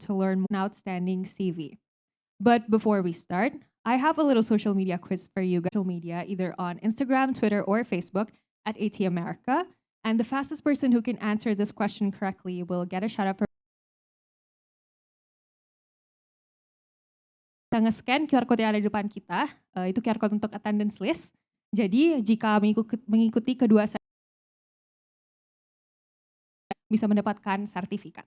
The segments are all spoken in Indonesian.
to learn an outstanding CV. But before we start, I have a little social media quiz for you guys. Social media, either on Instagram, Twitter, or Facebook at AT America. And the fastest person who can answer this question correctly will get a shout out for nge-scan QR code yang ada di depan kita. Itu QR code untuk attendance list. Jadi jika mengikuti kedua bisa mendapatkan sertifikat.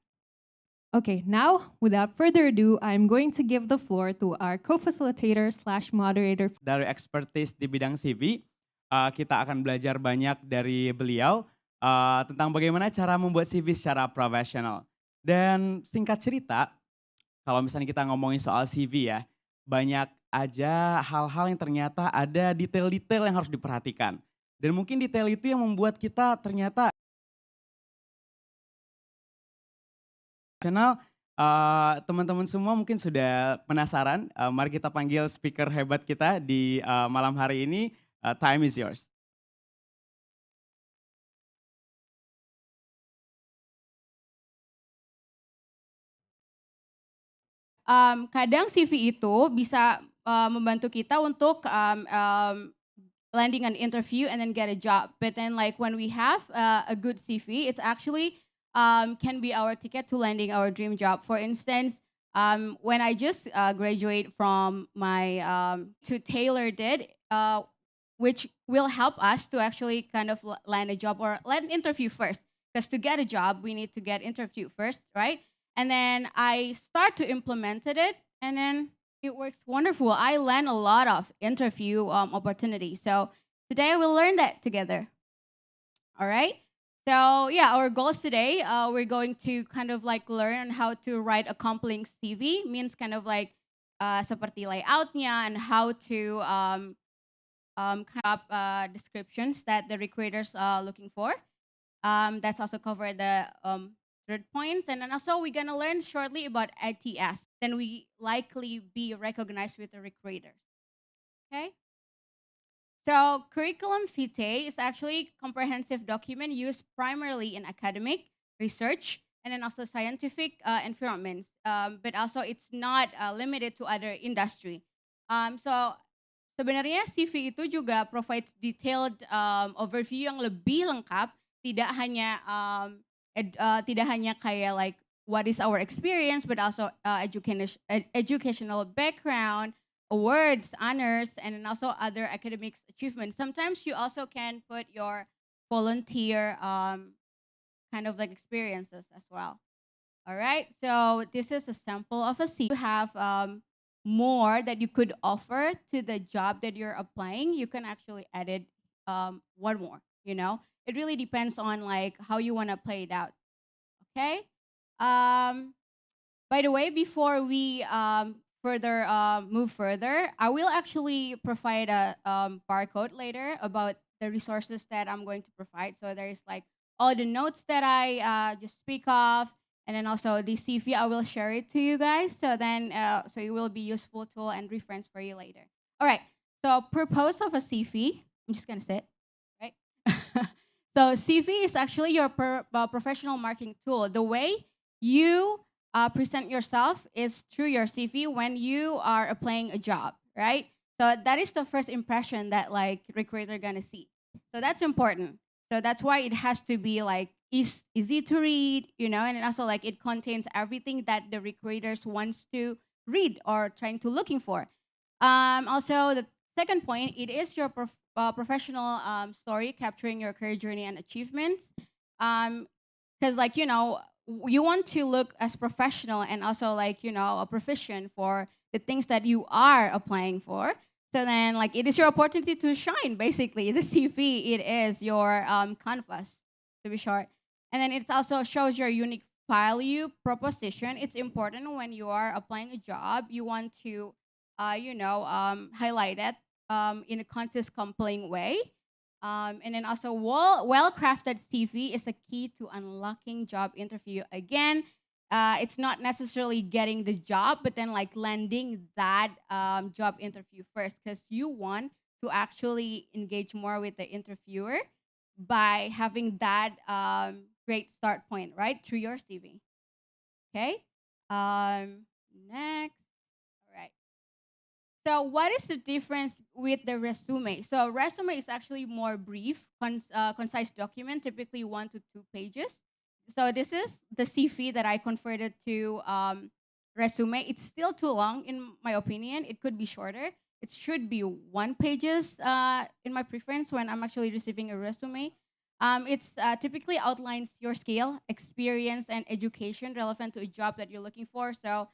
Okay, now without further ado, I'm going to give the floor to our co-facilitator slash moderator. Dari expertise di bidang CV, kita akan belajar banyak dari beliau tentang bagaimana cara membuat CV secara profesional. Dan singkat cerita, kalau misalnya kita ngomongin soal CV ya, banyak aja hal-hal yang ternyata ada detail-detail yang harus diperhatikan. Dan mungkin detail itu yang membuat kita ternyata profesional. Teman-teman semua mungkin sudah penasaran, mari kita panggil speaker hebat kita di malam hari ini. Time is yours. Kadang CV itu bisa membantu kita untuk landing an interview and then get a job. But then like when we have a good CV, it's actually can be our ticket to landing our dream job. For instance, when I just graduate from my to Taylor did, which will help us to actually kind of land a job or land an interview first. Because to get a job, we need to get interview first, right? And then I start to implemented it, and then it works wonderful. I land a lot of interview opportunities. So today we'll learn that together. All right. So yeah, our goals today, we're going to kind of like learn how to write a compelling CV. Means kind of like seperti layoutnya and how to kind of descriptions that the recruiters are looking for. That's also covered the third points. And then also we're gonna learn shortly about ITS. Then we likely be recognized with the recruiters. Okay. So curriculum vitae is actually a comprehensive document used primarily in academic research and then also scientific environments. But also it's not limited to other industry. So sebenarnya CV itu juga provides detailed overview yang lebih lengkap, tidak hanya kayak like what is our experience, but also educational background, awards, honors, and then also other academic achievements. Sometimes you also can put your volunteer kind of like experiences as well. All right, so this is a sample of a CV. You have more that you could offer to the job that you're applying. You can actually edit one more, you know. It really depends on like how you want to play it out. Okay. By the way, before we move further, I will actually provide a barcode later about the resources that I'm going to provide. So there is like all the notes that I just speak of, and then also the CV, I will share it to you guys. So then, so it will be useful tool and reference for you later. All right. So purpose of a CV, I'm just gonna say it, right? So CV is actually your professional marketing tool. The way you present yourself is through your CV when you are applying a job, right? So that is the first impression that like recruiter gonna see. So that's important. So that's why it has to be like easy to read, you know, and also like it contains everything that the recruiters wants to read or trying to looking for. Also, the second point, it is your professional story capturing your career journey and achievements. Because like, you know, you want to look as professional and also like, you know, a proficient for the things that you are applying for. So then like it is your opportunity to shine basically. The CV, it is your canvas to be short. And then it also shows your unique value proposition. It's important when you are applying a job, you want to, you know, highlight it in a conscious, compelling way. And then also well-crafted CV is a key to unlocking job interview. Again, it's not necessarily getting the job, but then like landing that job interview first, because you want to actually engage more with the interviewer by having that great start point, right, through your CV. Okay. Um, Next, all right. So what is the difference with the resume? So resume is actually more brief, concise document, typically 1 to 2 pages. So this is the CV that I converted to resume. It's still too long in my opinion. It could be shorter. It should be 1 pages in my preference when I'm actually receiving a resume. It's typically outlines your skill, experience, and education relevant to a job that you're looking for. So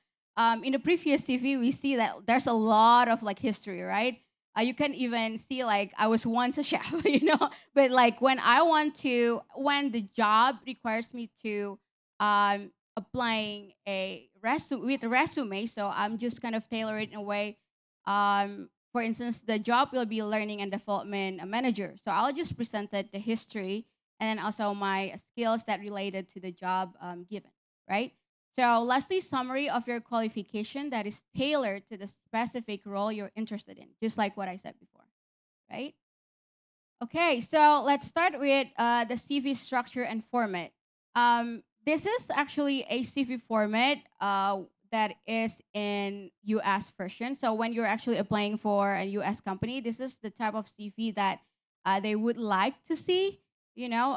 in the previous CV, we see that there's a lot of like history, right? You can even see like I was once a chef, you know. But like when the job requires me to applying a resume with a resume, so I'm just kind of tailor it in a way. For instance, the job will be learning and development manager, so I'll just present it the history and then also my skills that related to the job given, right? So lastly, summary of your qualification that is tailored to the specific role you're interested in, just like what I said before, right? Okay, so let's start with the CV structure and format. This is actually a CV format that is in US version. So when you're actually applying for a US company, this is the type of CV that they would like to see, you know.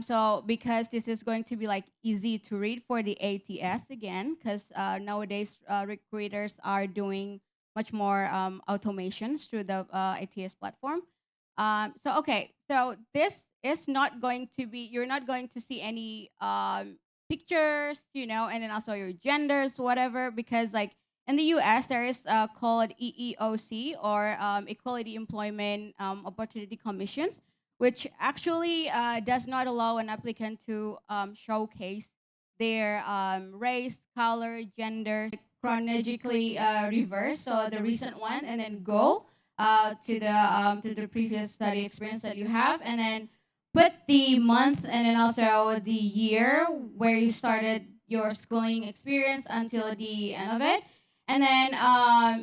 So because this is going to be like easy to read for the ATS again, because nowadays recruiters are doing much more automations through the ATS platform. So this is not going to be, you're not going to see any pictures, you know, and then also your genders, whatever, because like in the US, there is called EEOC or Equality Employment Opportunity Commissions, which actually does not allow an applicant to showcase their race, color, gender, chronologically reverse, so the recent one, and then go to the previous study experience that you have, and then put the month and then also the year where you started your schooling experience until the end of it, and then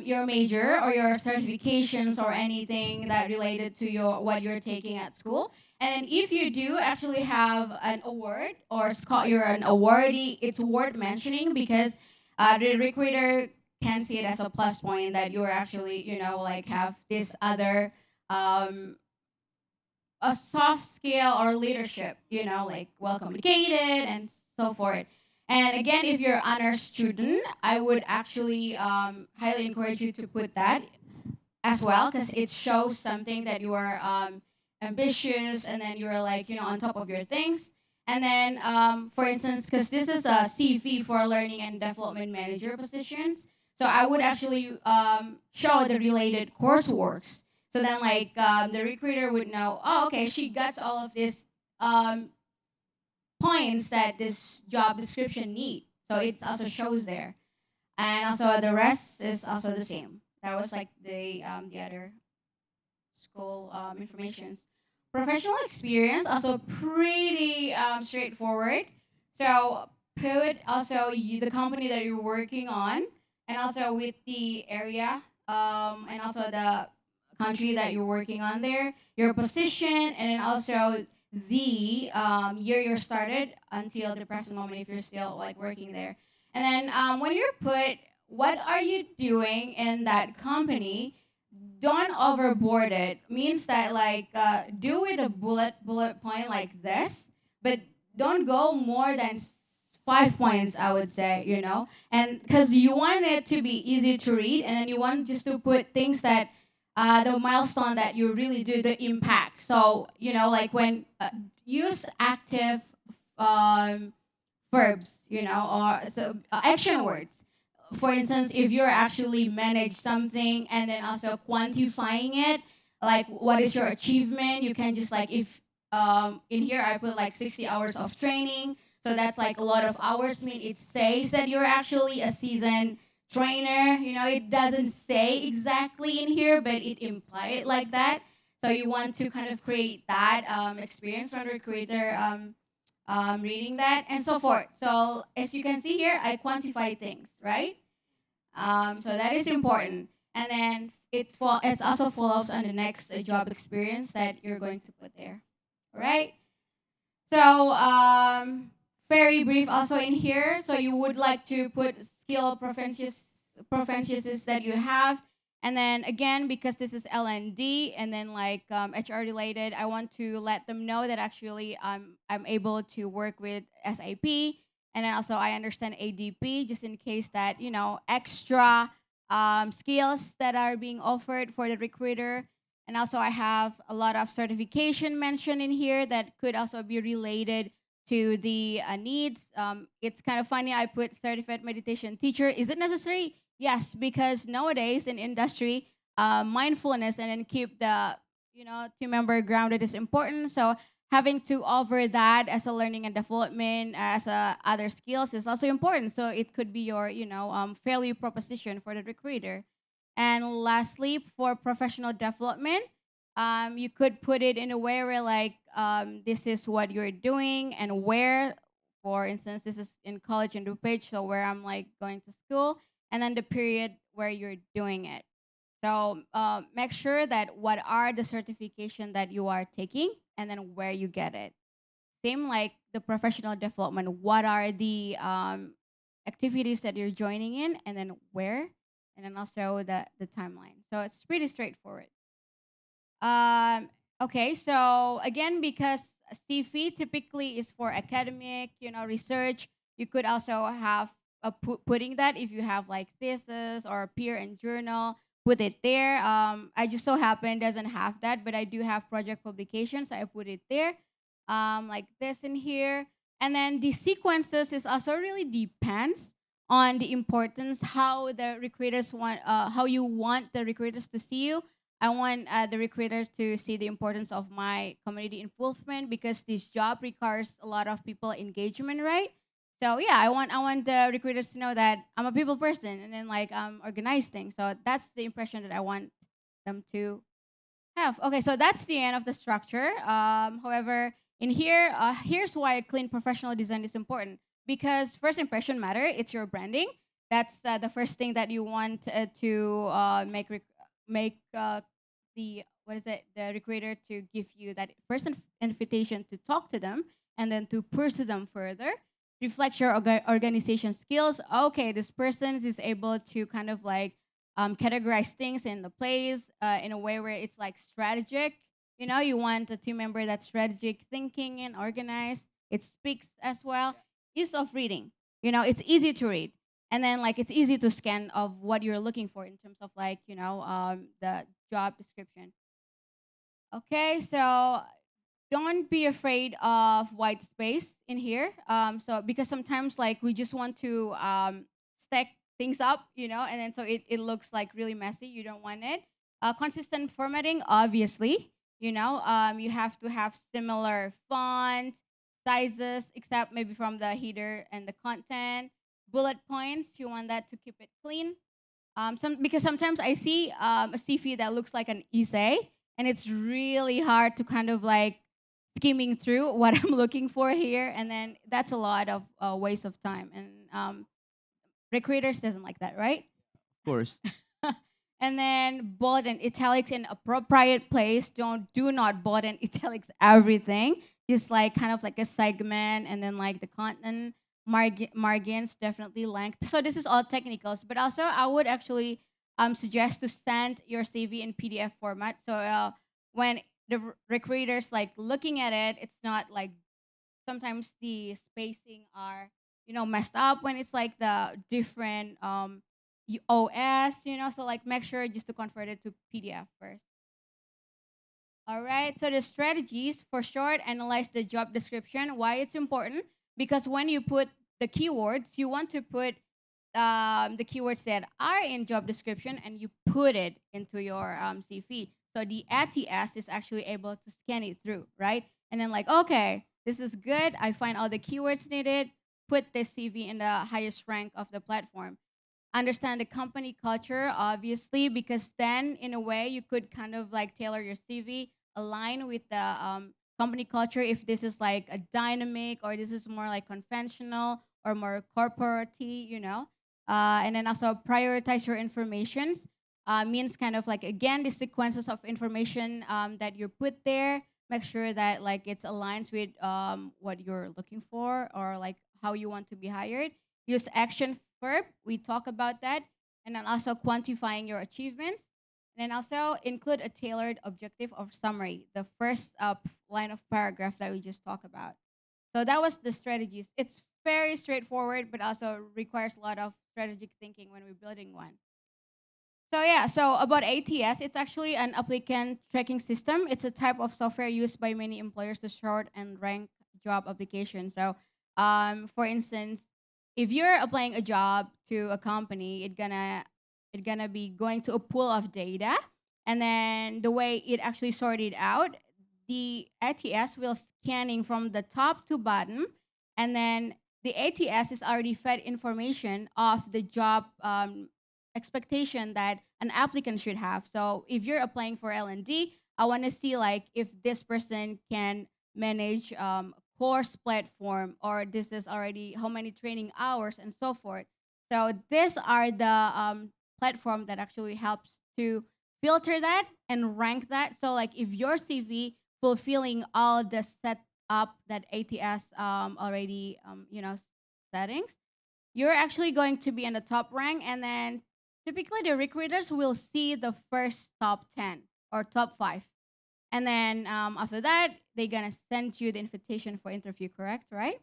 your major or your certifications or anything that related to your what you're taking at school. And then if you do actually have an award or you're an awardee, it's worth mentioning because the recruiter can see it as a plus point that you're actually, you know, like have this other um, a soft skill or leadership, you know, like well communicated and so forth. And again, if you're an honor student, I would actually highly encourage you to put that as well because it shows something that you are ambitious and then you're like, you know, on top of your things. And then, for instance, because this is a CV for learning and development manager positions, so I would actually show the related courseworks. So then, like, the recruiter would know, oh, okay, she got all of these um, points that this job description need. So it also shows there, and also the rest is also the same. That was like the other school informations. Professional experience also pretty straightforward. So put also the company that you're working on, and also with the area, and also the country that you're working on there, your position, and then also the year you started until the present moment if you're still like working there. And then when you're put, what are you doing in that company? Don't overboard it means that like do it a bullet point like this, but don't go more than 5 points, I would say, you know, and because you want it to be easy to read and then you want just to put things that the milestone that you really do the impact. So you know, like when use active um, verbs, you know, or so action words. For instance, if you're actually manage something and then also quantifying it, like what is your achievement, you can just like if in here I put like 60 hours of training, so that's like a lot of hours. I mean, it says that you're actually a seasoned trainer. You know, it doesn't say exactly in here, but it implies it like that. So you want to kind of create that experience from the creator reading that and so forth. So as you can see here, I quantify things, right? So that is important. And then it also follows on the next job experience that you're going to put there. All right. So very brief also in here. So you would like to put skill proficiencies that you have. And then again, because this is L&D and then like HR related, I want to let them know that actually I'm able to work with SAP. And then also I understand ADP just in case that, extra skills that are being offered for the recruiter. And also I have a lot of certification mentioned in here that could also be related to the needs. It's kind of funny, I put certified meditation teacher. Is it necessary? Yes, because nowadays in industry, mindfulness and then keep the team member grounded is important. So having to offer that as a learning and development as other skills is also important. So it could be your value proposition for the recruiter. And lastly, for professional development, you could put it in a way where like this is what you're doing and where. For instance, this is in college in DuPage, so where I'm like going to school, and then the period where you're doing it. So make sure that what are the certification that you are taking and then where you get it. Same like the professional development. What are the activities that you're joining in and then where, and then also the timeline. So it's pretty straightforward. Okay, so again, because CV typically is for academic, research, you could also have putting that if you have like thesis or peer and journal, put it there. I just so happen doesn't have that, but I do have project publications, so I put it there, like this in here. And then the sequences is also really depends on the importance how the recruiters want, how you want the recruiters to see you. I want the recruiter to see the importance of my community involvement because this job requires a lot of people engagement, right? So yeah, I want the recruiters to know that I'm a people person and then like organize things. So that's the impression that I want them to have. Okay, so that's the end of the structure. However, in here, here's why clean professional design is important because first impression matter. It's your branding. That's the first thing that you want to make the what is it the recruiter to give you that first invitation to talk to them and then to pursue them further. Reflect your organization skills. Okay, this person is able to kind of like categorize things in the place in a way where it's like strategic. You want a team member that's strategic thinking and organized. It speaks as well. Ease of reading. It's easy to read. And then like it's easy to scan of what you're looking for in terms of like, the job description. Okay, so don't be afraid of white space in here. So because sometimes like we just want to stack things up, and then so it looks like really messy. You don't want it. Consistent formatting, obviously. You have to have similar font sizes, except maybe from the header and the content. Bullet points, you want that to keep it clean. Because sometimes I see a CV that looks like an essay, and it's really hard to kind of like skimming through what I'm looking for here, and then that's a lot of waste of time. And recruiters doesn't like that, right? Of course. And then bold and italics in appropriate place. Do not bold and italics everything. Just like kind of like a segment, and then like the content margins definitely length. So this is all technicals, but also I would actually suggest to send your CV in PDF format. So when the recruiters like looking at it, it's not like sometimes the spacing are messed up when it's like the different OS, so like make sure just to convert it to PDF first. All right, so the strategies for short, analyze the job description. Why it's important? Because when you put the keywords, you want to put the keywords that are in job description and you put it into your CV. So the ATS is actually able to scan it through, right? And then like, okay, this is good. I find all the keywords needed. Put this CV in the highest rank of the platform. Understand the company culture, obviously, because then in a way you could kind of like tailor your CV, align with the company culture if this is like a dynamic or this is more like conventional or more corporate, and then also prioritize your informations. Means kind of like again the sequences of information that you put there. make sure that like it's aligns with what you're looking for or like how you want to be hired. Use action verb. We talk about that, and then also quantifying your achievements, and then also include a tailored objective or summary. The first line of paragraph that we just talked about. So that was the strategies. It's very straightforward, but also requires a lot of strategic thinking when we're building one. So yeah, so about ATS, it's actually an applicant tracking system. It's a type of software used by many employers to sort and rank job applications. So, for instance, if you're applying a job to a company, it gonna be going to a pool of data, and then the way it actually sorted out, the ATS will scanning from the top to bottom, and then the ATS is already fed information of the job expectation that an applicant should have. So if you're applying for L&D, I want to see like if this person can manage course platform, or this is already how many training hours and so forth. So these are the platform that actually helps to filter that and rank that. So like if your CV fulfilling all the set up that ATS already settings, you're actually going to be in the top rank, and then typically the recruiters will see the first top 10 or top 5, and then after that they're gonna send you the invitation for interview, correct? Right?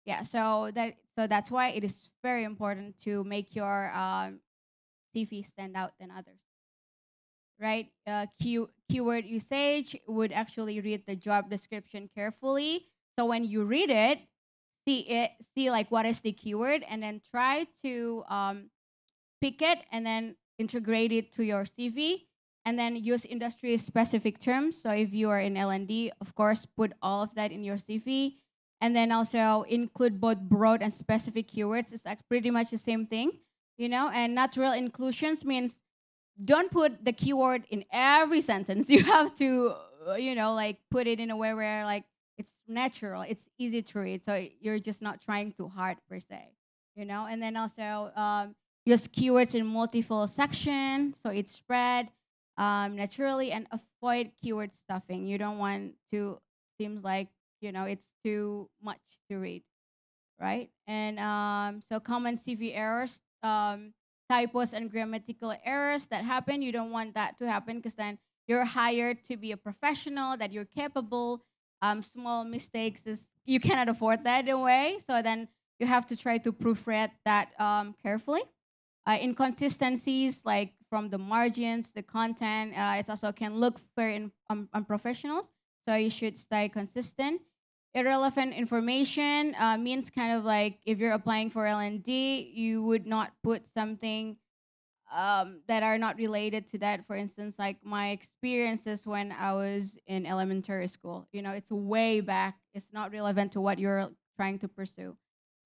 Yeah, so that's why it is very important to make your CV stand out than others, right? Keyword usage would actually read the job description carefully, so when you read it, see like what is the keyword, and then try to pick it and then integrate it to your CV, and then use industry specific terms. So if you are in L&D, of course, put all of that in your CV, and then also include both broad and specific keywords. It's like pretty much the same thing, and natural inclusions means don't put the keyword in every sentence. You have to, like put it in a way where like it's natural, it's easy to read. So you're just not trying too hard per se, and then also use keywords in multiple sections so it's spread naturally, and avoid keyword stuffing. You don't want to seems like it's too much to read, right? And so common CV errors, typos and grammatical errors that happen. You don't want that to happen because then you're hired to be a professional, that you're capable. Small mistakes is you cannot afford that in a way. So then you have to try to proofread that carefully. Inconsistencies like from the margins, the content, it also can look very unprofessional. So you should stay consistent. Irrelevant information means kind of like if you're applying for L&D, you would not put something that are not related to that. For instance, like my experiences when I was in elementary school, it's way back. It's not relevant to what you're trying to pursue.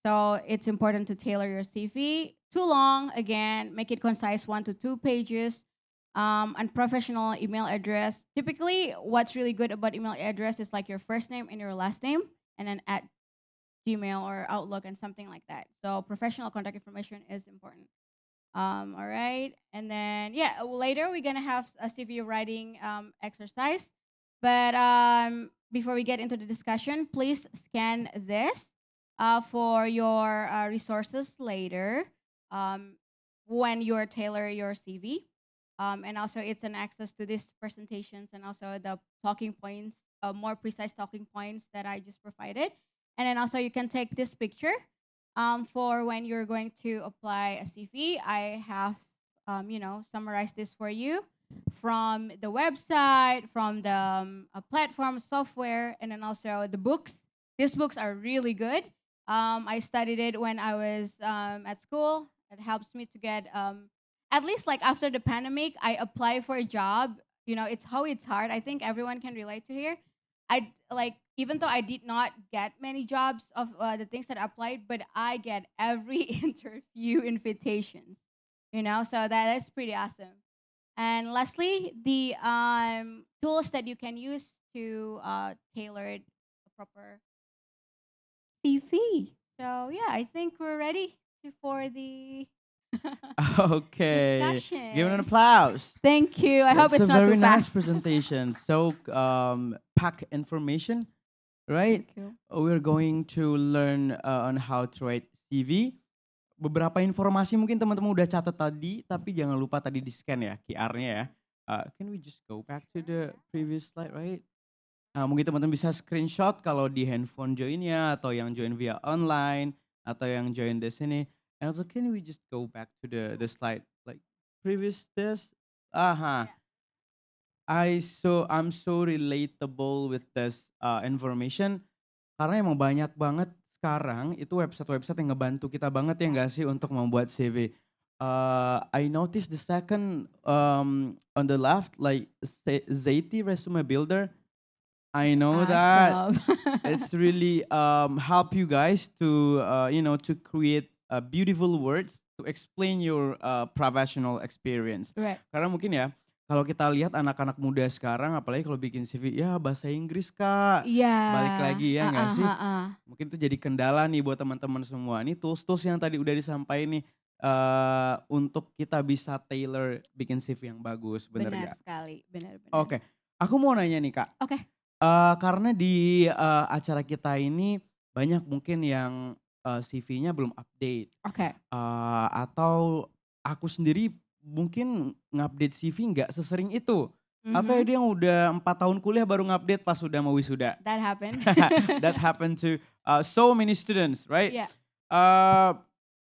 So it's important to tailor your CV. Too long, again, make it concise, 1 to 2 pages. Unprofessional email address. Typically, what's really good about email address is like your first name and your last name, and then at Gmail or Outlook and something like that. So professional contact information is important. All right, and then yeah, later we're gonna have a CV writing exercise. But before we get into the discussion, please scan this for your resources later when you're tailor your CV. And also, it's an access to these presentations and also the talking points, more precise talking points that I just provided. And then also, you can take this picture for when you're going to apply a CV. I have, summarized this for you from the website, from the platform software, and then also the books. These books are really good. I studied it when I was at school. It helps me to get, at least like after the pandemic, I apply for a job. It's hard. I think everyone can relate to here. I like even though I did not get many jobs of the things that I applied, but I get every interview invitation. So that is pretty awesome. And lastly, the tools that you can use to tailor it a proper CV. So yeah, I think we're ready for the Okay. Give it an discussion. applause. Thank you. I hope That's a it's not very too nice fast. presentation. So packed information, right? Thank you. We're going to learn on how to write CV. Beberapa informasi mungkin teman-teman udah catat tadi, tapi jangan lupa tadi di-scan ya QR-nya ya. Can we just go back to the previous slide, right? Mungkin teman-teman bisa screenshot kalau di handphone joinnya atau yang join via online atau yang join di sini. And also, can we just go back to the slide like previous this? Aha. I'm so relatable with this information karena emang banyak banget sekarang itu website-website yang ngebantu kita banget ya nggak sih untuk membuat CV. I noticed the second on the left like Zeti Resume Builder. I know that Awesome. it's really help you guys to to create beautiful words to explain your professional experience. Right. Karena mungkin ya kalau kita lihat anak-anak muda sekarang apalagi kalau bikin CV ya bahasa Inggris Kak. Iya. Balik lagi ya nggak sih? Heeh. Mungkin itu jadi kendala nih buat teman-teman semua. Ini tools-tools yang tadi udah disampaikan nih untuk kita bisa tailor bikin CV yang bagus, bener Benar nggak? sekali, benar-benar. Oke, aku mau nanya nih Kak. Oke. Karena di acara kita ini banyak mungkin yang CV-nya belum update. Oke. Atau aku sendiri mungkin ngupdate CV nggak sesering itu. Atau Mhm. dia yang udah 4 tahun kuliah baru ngupdate pas sudah mau wisuda. That happened. That happened to so many students, right? Yeah.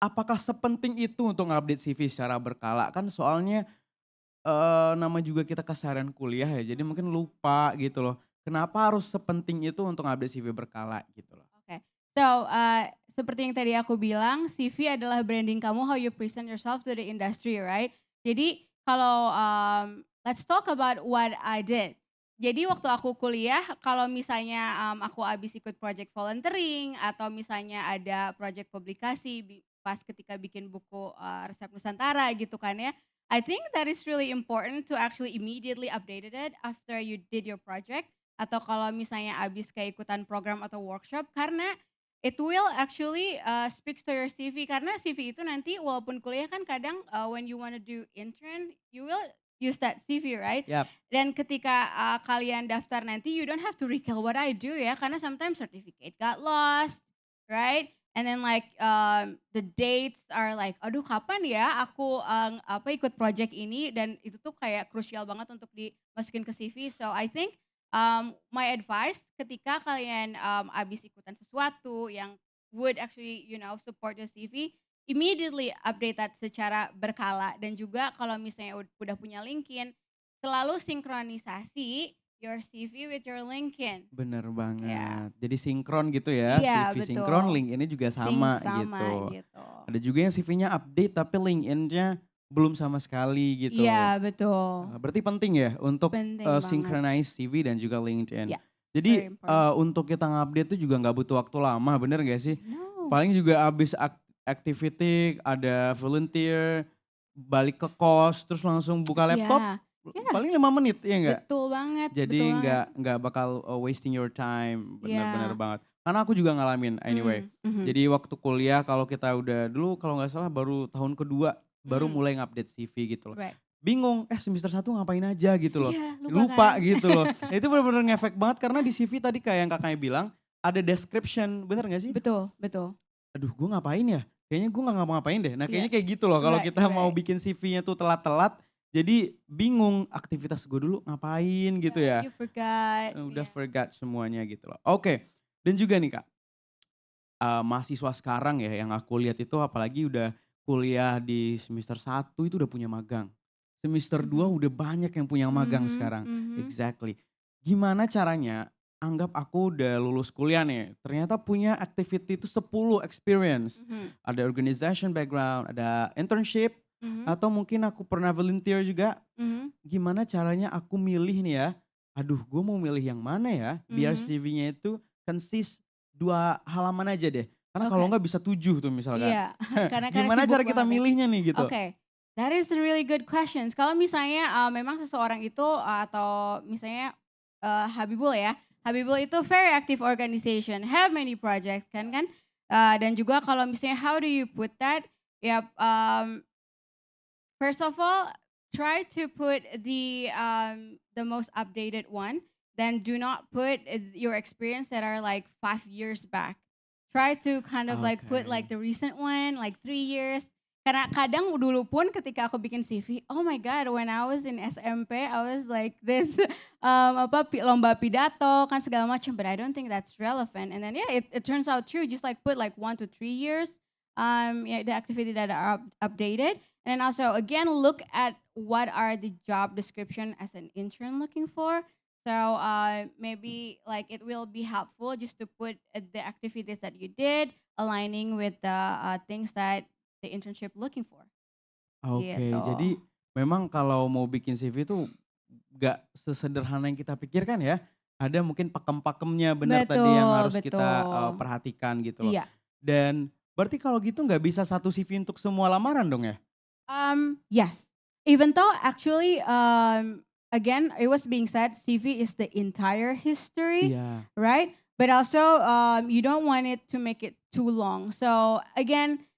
Apakah sepenting itu untuk ngupdate CV secara berkala? Kan soalnya nama juga kita keseharian kuliah ya, jadi mungkin lupa gitu loh. Kenapa harus sepenting itu untuk ngupdate CV berkala gitu loh? Oke. So, seperti yang tadi aku bilang, CV adalah branding kamu, how you present yourself to the industry, right? Jadi kalau let's talk about what I did. Jadi waktu aku kuliah, kalau misalnya aku habis ikut project volunteering atau misalnya ada project publikasi pas ketika bikin buku Resep Nusantara gitu kan ya. I think that is really important to actually immediately update it after you did your project atau kalau misalnya habis kayak ikutan program atau workshop karena it will actually speaks to your CV karena CV itu nanti walaupun kuliah kan kadang when you wanna do intern you will use that CV, right? Yap. Dan ketika kalian daftar nanti you don't have to recall what I do ya karena sometimes certificate got lost, right? And then like the dates are like aduh kapan ya aku ikut project ini dan itu tuh kayak krusial banget untuk dimasukin ke CV. So I think my advice ketika kalian abis ikutan sesuatu yang would actually support the CV, immediately update that secara berkala dan juga kalau misalnya udah punya LinkedIn, selalu sinkronisasi your CV with your LinkedIn. Bener Ya. banget. Jadi sinkron gitu ya, Iya, CV sinkron, betul. LinkedIn-nya juga Sama gitu. gitu. Ada juga yang CV-nya update tapi LinkedIn-nya belum sama sekali gitu. Iya, betul. Berarti penting ya untuk Penting banget. synchronize CV dan juga LinkedIn. Ya, Jadi very important. untuk kita ngupdate tuh juga nggak butuh waktu lama, bener gak sih? No. Paling juga abis activity, ada volunteer, balik ke kos, terus langsung buka laptop, Iya. paling 5 menit, ya nggak? Betul banget. Jadi betul banget. nggak bakal wasting your time, bener-bener Iya. banget. Karena aku juga ngalamin anyway. Mhm. Jadi waktu kuliah kalau kita udah dulu kalau nggak salah baru tahun kedua baru mulai ngupdate CV gitu loh. Right. Bingung, semester 1 ngapain aja gitu loh. Iya, Lupa kan? gitu loh. Nah, itu bener-bener ngefek banget karena di CV tadi kayak yang kakaknya bilang ada description, bener gak sih? Betul, betul. Aduh gue ngapain ya? Kayaknya gue gak ngapa-ngapain deh. Nah kayaknya Iya. kayak gitu loh kalau Right, kita mau right. bikin CV-nya tuh telat-telat. Jadi bingung aktivitas gue dulu ngapain gitu ya. You forgot. Udah Yeah. forgot semuanya gitu loh. Oke, dan juga nih Kak, mahasiswa sekarang ya yang aku lihat itu apalagi udah kuliah di semester 1 itu udah punya magang. Semester 2 udah banyak yang punya magang sekarang. Exactly. Gimana caranya, anggap aku udah lulus kuliah nih, ternyata punya activity itu 10 experience. Ada organization background, ada internship, atau mungkin aku pernah volunteer juga. Gimana caranya aku milih nih ya, aduh gue mau milih yang mana ya, biar CV-nya itu consist 2 halaman aja deh. Karena kalau enggak bisa 7 tuh misalkan. Iya, karena Gimana sibuk cara kita banget ya. milihnya nih gitu? Oke, that is a really good questions. Kalau misalnya memang seseorang itu atau misalnya Habibul ya, Habibul itu very active organization, have many projects kan. Dan juga kalau misalnya how do you put that? Ya, first of all, try to put the most updated one. then do not put your experience that are like 5 years back. Try to kind of like put like Oke. the recent one, like 3 years. Karena kadang dulu pun ketika aku bikin CV, oh my god, when I was in SMP, I was like this lomba pidato kan segala macam, but I don't think that's relevant. And then yeah, it turns out true. Just like put like 1 to 3 years, yeah, the activity that are updated, and then also again look at what are the job description as an intern looking for. So maybe like it will be helpful just to put the activities that you did aligning with the things that the internship looking for. Oke, Gitu. jadi memang kalau mau bikin CV itu nggak sesederhana yang kita pikirkan ya. Ada mungkin pakem-pakemnya benar tadi yang Betul, harus kita, betul. perhatikan gitu loh. Iya. Dan berarti kalau gitu nggak bisa satu CV untuk semua lamaran dong ya? Yes. Even though actually, again, it was being said, CV is the entire history, Iya, right? But also, you don't want it to make it too long. So again,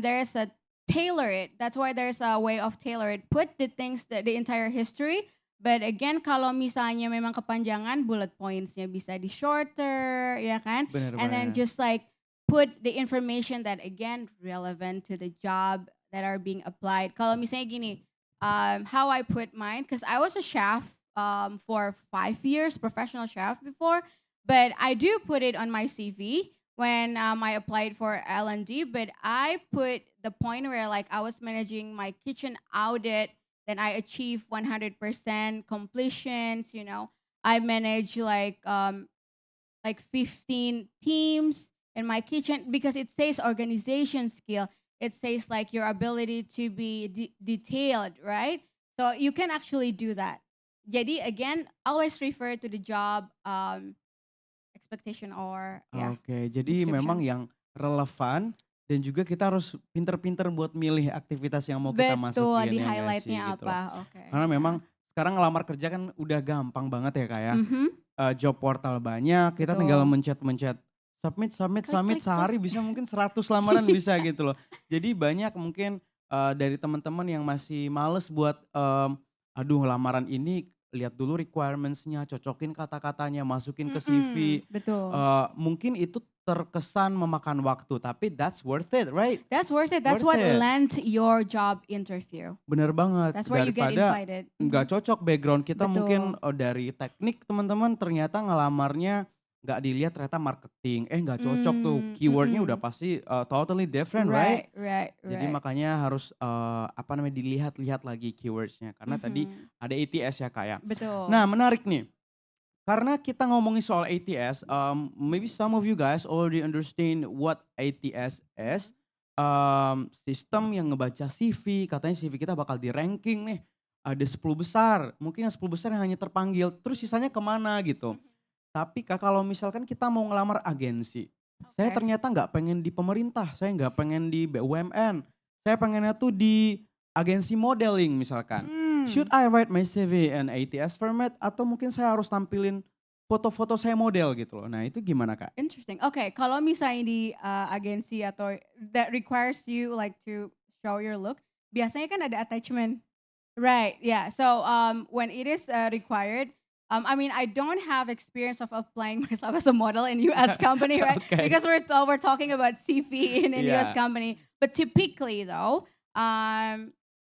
there's a tailor it. That's why there's a way of tailor it. Put the things that the entire history. But again, kalau misalnya memang kepanjangan, bullet pointsnya bisa di shorter, ya kan? benar And then benar. just like put the information that again relevant to the job that are being applied. Kalau misalnya gini, how I put mine, because I was a chef for 5 years, professional chef before, but I do put it on my CV when I applied for L&D, but I put the point where like I was managing my kitchen audit, then I achieved 100% completions, I manage like 15 teams in my kitchen because it says organization skill. It says like your ability to be detailed, right? So you can actually do that. Jadi again, always refer to the job expectation or yeah, Oke, jadi memang description. yang relevan dan juga kita harus pinter-pinter buat milih aktivitas yang mau kita Betul, masukin, di ya nggak sih, highlightnya gitu loh. apa? Oke, Karena ya. memang sekarang ngelamar kerja kan udah gampang banget ya, Kak, ya. Mhm, Job portal banyak, kita tinggal betul. mencet-mencet, submit submit Klik submit, klik klik. sehari bisa mungkin 100 lamaran bisa gitu loh. Jadi banyak mungkin, dari teman-teman yang masih males buat, aduh lamaran ini lihat dulu requirements-nya, cocokin kata-katanya, masukin ke CV, Betul. mungkin itu terkesan memakan waktu, tapi that's worth it, right? That's worth it. That's Worth what it. lands your job interview. Bener banget, That's where you get daripada invited. nggak cocok background kita mungkin, Betul. dari teknik teman-teman ternyata ngelamarnya nggak dilihat ternyata marketing, nggak cocok tuh, keyword-nya udah pasti, totally different, right? Right, right, Jadi right. makanya harus, apa namanya, dilihat-lihat lagi keywords-nya karena tadi Mhm. ada ATS ya, Kak, ya. Betul. Nah menarik nih, karena kita ngomongin soal ATS, maybe some of you guys already understand what ATS is. Sistem yang ngebaca CV, katanya CV kita bakal di-ranking nih, ada 10 besar, mungkin yang 10 besar yang hanya terpanggil, terus sisanya kemana gitu. Tapi Kak, kalau misalkan kita mau ngelamar agensi, saya Oke. ternyata nggak pengen di pemerintah, saya nggak pengen di BUMN, saya pengennya tuh di agensi modeling misalkan. Should I write my CV in ATS format atau mungkin saya harus tampilin foto-foto saya model gitu loh. Nah itu gimana Kak? Interesting. Oke, kalau misalnya di agensi atau that requires you like to show your look, biasanya kan ada attachment. Right. Yeah. So when it is required, I mean, I don't have experience of applying myself as a model in U.S. company, right? Oke. Because we're talking about CP in U.S. Iya. company. But typically, though,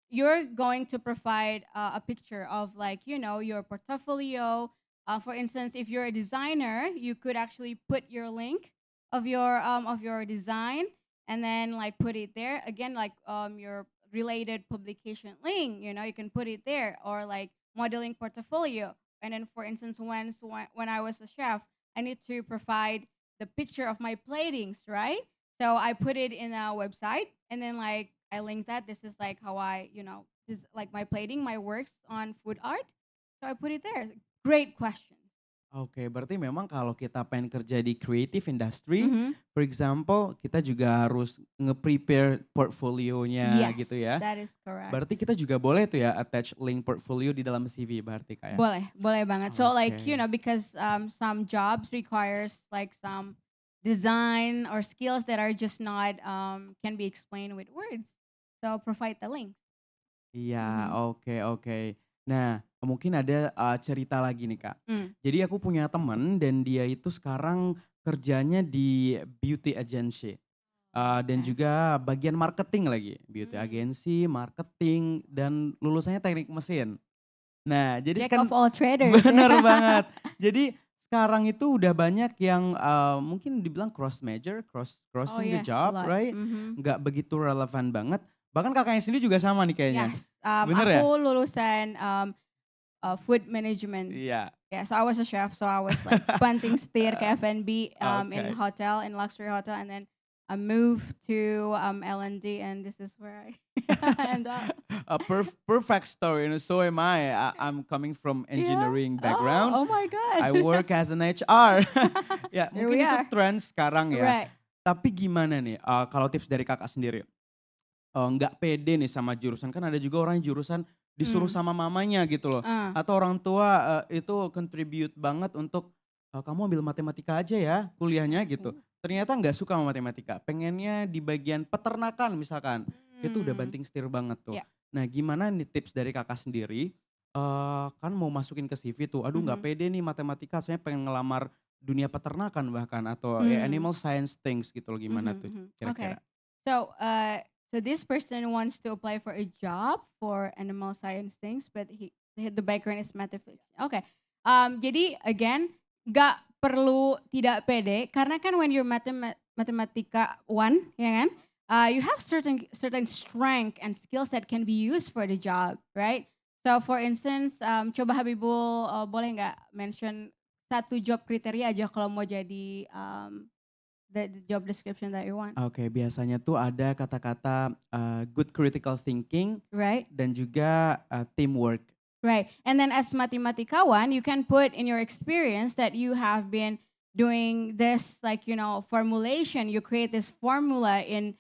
you're going to provide a picture of like your portfolio. For instance, if you're a designer, you could actually put your link of your design and then like put it there again, like your related publication link, you can put it there, or like modeling portfolio. And then for instance, when I was a chef, I need to provide the picture of my platings, right? So I put it in a website and then like I link that this is like how this like my plating, my works on food art. So I put it there. Great question. Oke, berarti memang kalau kita pengen kerja di creative industry, Mm-hmm. for example, kita juga harus nge-prepare portfolionya Yes, gitu ya. that is correct. Berarti kita juga boleh tuh ya attach link portfolio di dalam CV berarti Kak ya? Boleh banget. So like, Oke. because some jobs requires like some design or skills that are just not can be explained with words. So provide the links. Iya, Mhm. oke oke. Nah, mungkin ada cerita lagi nih Kak. Mm. Jadi aku punya temen dan dia itu sekarang kerjanya di beauty agency. Dan Okay. juga bagian marketing lagi, beauty Mm. agency, marketing, dan lulusannya teknik mesin. Nah, jadi Jack kan of all traders ya. bener banget. Jadi sekarang itu udah banyak yang mungkin dibilang cross major, Oh crossing the yeah, a job, lot. right? Mhm. Nggak begitu relevan banget. Bahkan kakaknya sendiri juga sama nih kayaknya. Yes, Bener ya? aku lulusan food management. Iya. Yeah, so I was a chef, so I was like banting setir ke F&B in Oke. hotel, in luxury hotel, and then I moved to L&D, and this is where I end up. A perfect story, and so am I. I'm coming from Yeah. engineering background. Oh my God. I work as an HR. Ya, Here mungkin we itu are. tren sekarang ya. Right. Tapi gimana nih, kalau tips dari Kakak sendiri? Nggak pede nih sama jurusan, kan ada juga orang yang jurusan disuruh Mm. sama mamanya gitu loh, atau orang tua, itu contribute banget untuk, "Kamu ambil matematika aja ya kuliahnya," gitu. Ternyata nggak suka sama matematika, pengennya di bagian peternakan misalkan, itu udah Mm. banting setir banget tuh. Yeah. Nah gimana nih tips dari Kakak sendiri, kan mau masukin ke CV tuh, "Aduh nggak Mhm. pede nih matematika, saya pengen ngelamar dunia peternakan bahkan atau ya Mm. animal science things," gitu loh, gimana Mhm, tuh mhm. Okay. kira-kira? So, so this person wants to apply for a job for animal science things, but the background is mathematics. Okay. Jadi again, nggak perlu tidak pede karena kan when you're matematika one, ya kan, you have certain strength and skills that can be used for the job, right? So for instance, coba Habibul boleh nggak mention satu job kriteria aja kalau mau jadi the job description that you want, Oke, biasanya tuh ada kata-kata, good critical thinking right? dan juga, teamwork. Right. And then as Matematikawan, you can put in your experience that you have been doing this, like, formulation. You create this formula in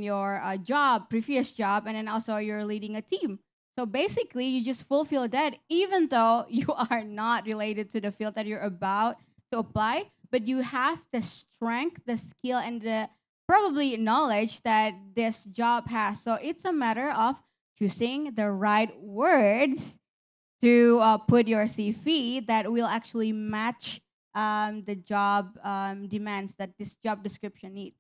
your job, previous job, and then also you're leading a team. So basically, you just fulfill that even though you are not related to the field that you're about to apply, but you have the strength, the skill, and the probably knowledge that this job has. So it's a matter of choosing the right words to put your CV that will actually match the job demands that this job description needs.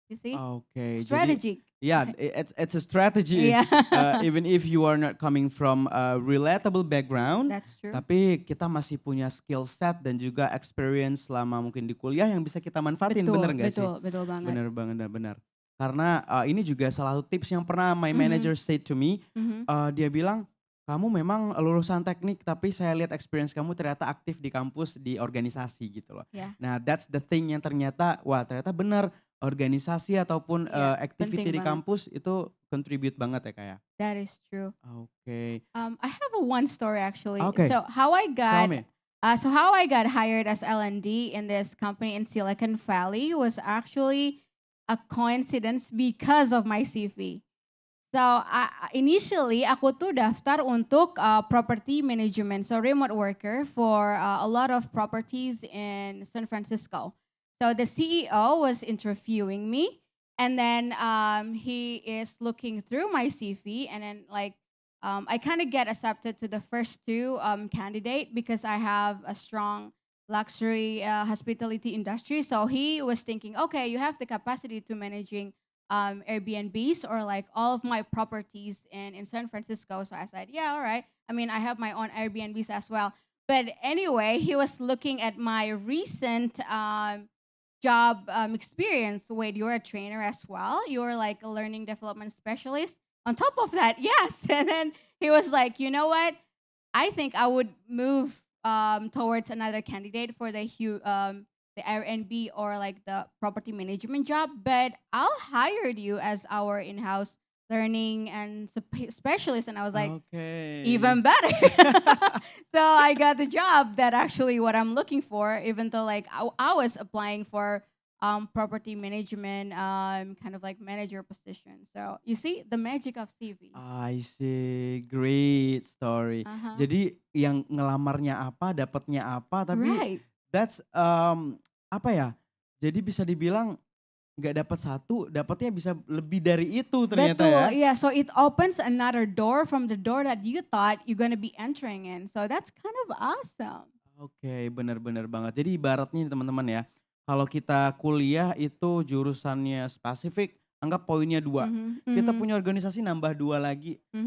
You see? Oke, jadi Strategic. ya, it's a strategy, Yeah. even if you are not coming from a relatable background, That's true. tapi kita masih punya skill set dan juga experience selama mungkin di kuliah yang bisa kita manfaatin, bener nggak sih? Betul banget. Bener banget, benar. Karena ini juga salah satu tips yang pernah my Mhm. manager said to me, Mhm. dia bilang, "Kamu memang lulusan teknik, tapi saya lihat experience kamu ternyata aktif di kampus, di organisasi," gitu loh. Yeah. Nah, that's the thing yang ternyata, wah ternyata benar, organisasi ataupun, Iya, activity penting di banget. kampus itu contribute banget ya, Kak, ya? That is true. Oke. I have one story actually. Oke, So how I tell got me. how I got hired as L&D in this company in Silicon Valley was actually a coincidence because of my CV. So initially aku tuh daftar untuk property management, so remote worker for a lot of properties in San Francisco. So the CEO was interviewing me, and then he is looking through my CV, and then I kind of get accepted to the first two candidate because I have a strong luxury hospitality industry. So he was thinking, okay, you have the capacity to managing Airbnbs or like all of my properties in San Francisco. So I said, yeah, all right. I mean, I have my own Airbnbs as well. But anyway, he was looking at my recent job experience. Wait, you're a trainer as well? You're like a learning development specialist? On top of that, yes. And then he was like, you know what? I think I would move towards another candidate for the Airbnb or like the property management job, but I'll hire you as our in-house learning and specialist. And I was like, Oke. even better. So I got the job that actually what I'm looking for, even though like I was applying for property management kind of like manager position. So you see the magic of CVs. I see, great story. Uh-huh. Jadi yang ngelamarnya apa, dapatnya apa, tapi Right. that's, apa ya, jadi bisa dibilang nggak dapat satu, dapatnya bisa lebih dari itu ternyata Betul, ya. yeah. So it opens another door from the door that you thought you're gonna be entering in. So that's kind of awesome. Oke, benar-benar banget. Jadi ibaratnya nih teman-teman ya, kalau kita kuliah itu jurusannya spesifik, anggap poinnya 2. Mhm, Kita mhm, punya organisasi nambah 2 lagi, mhm.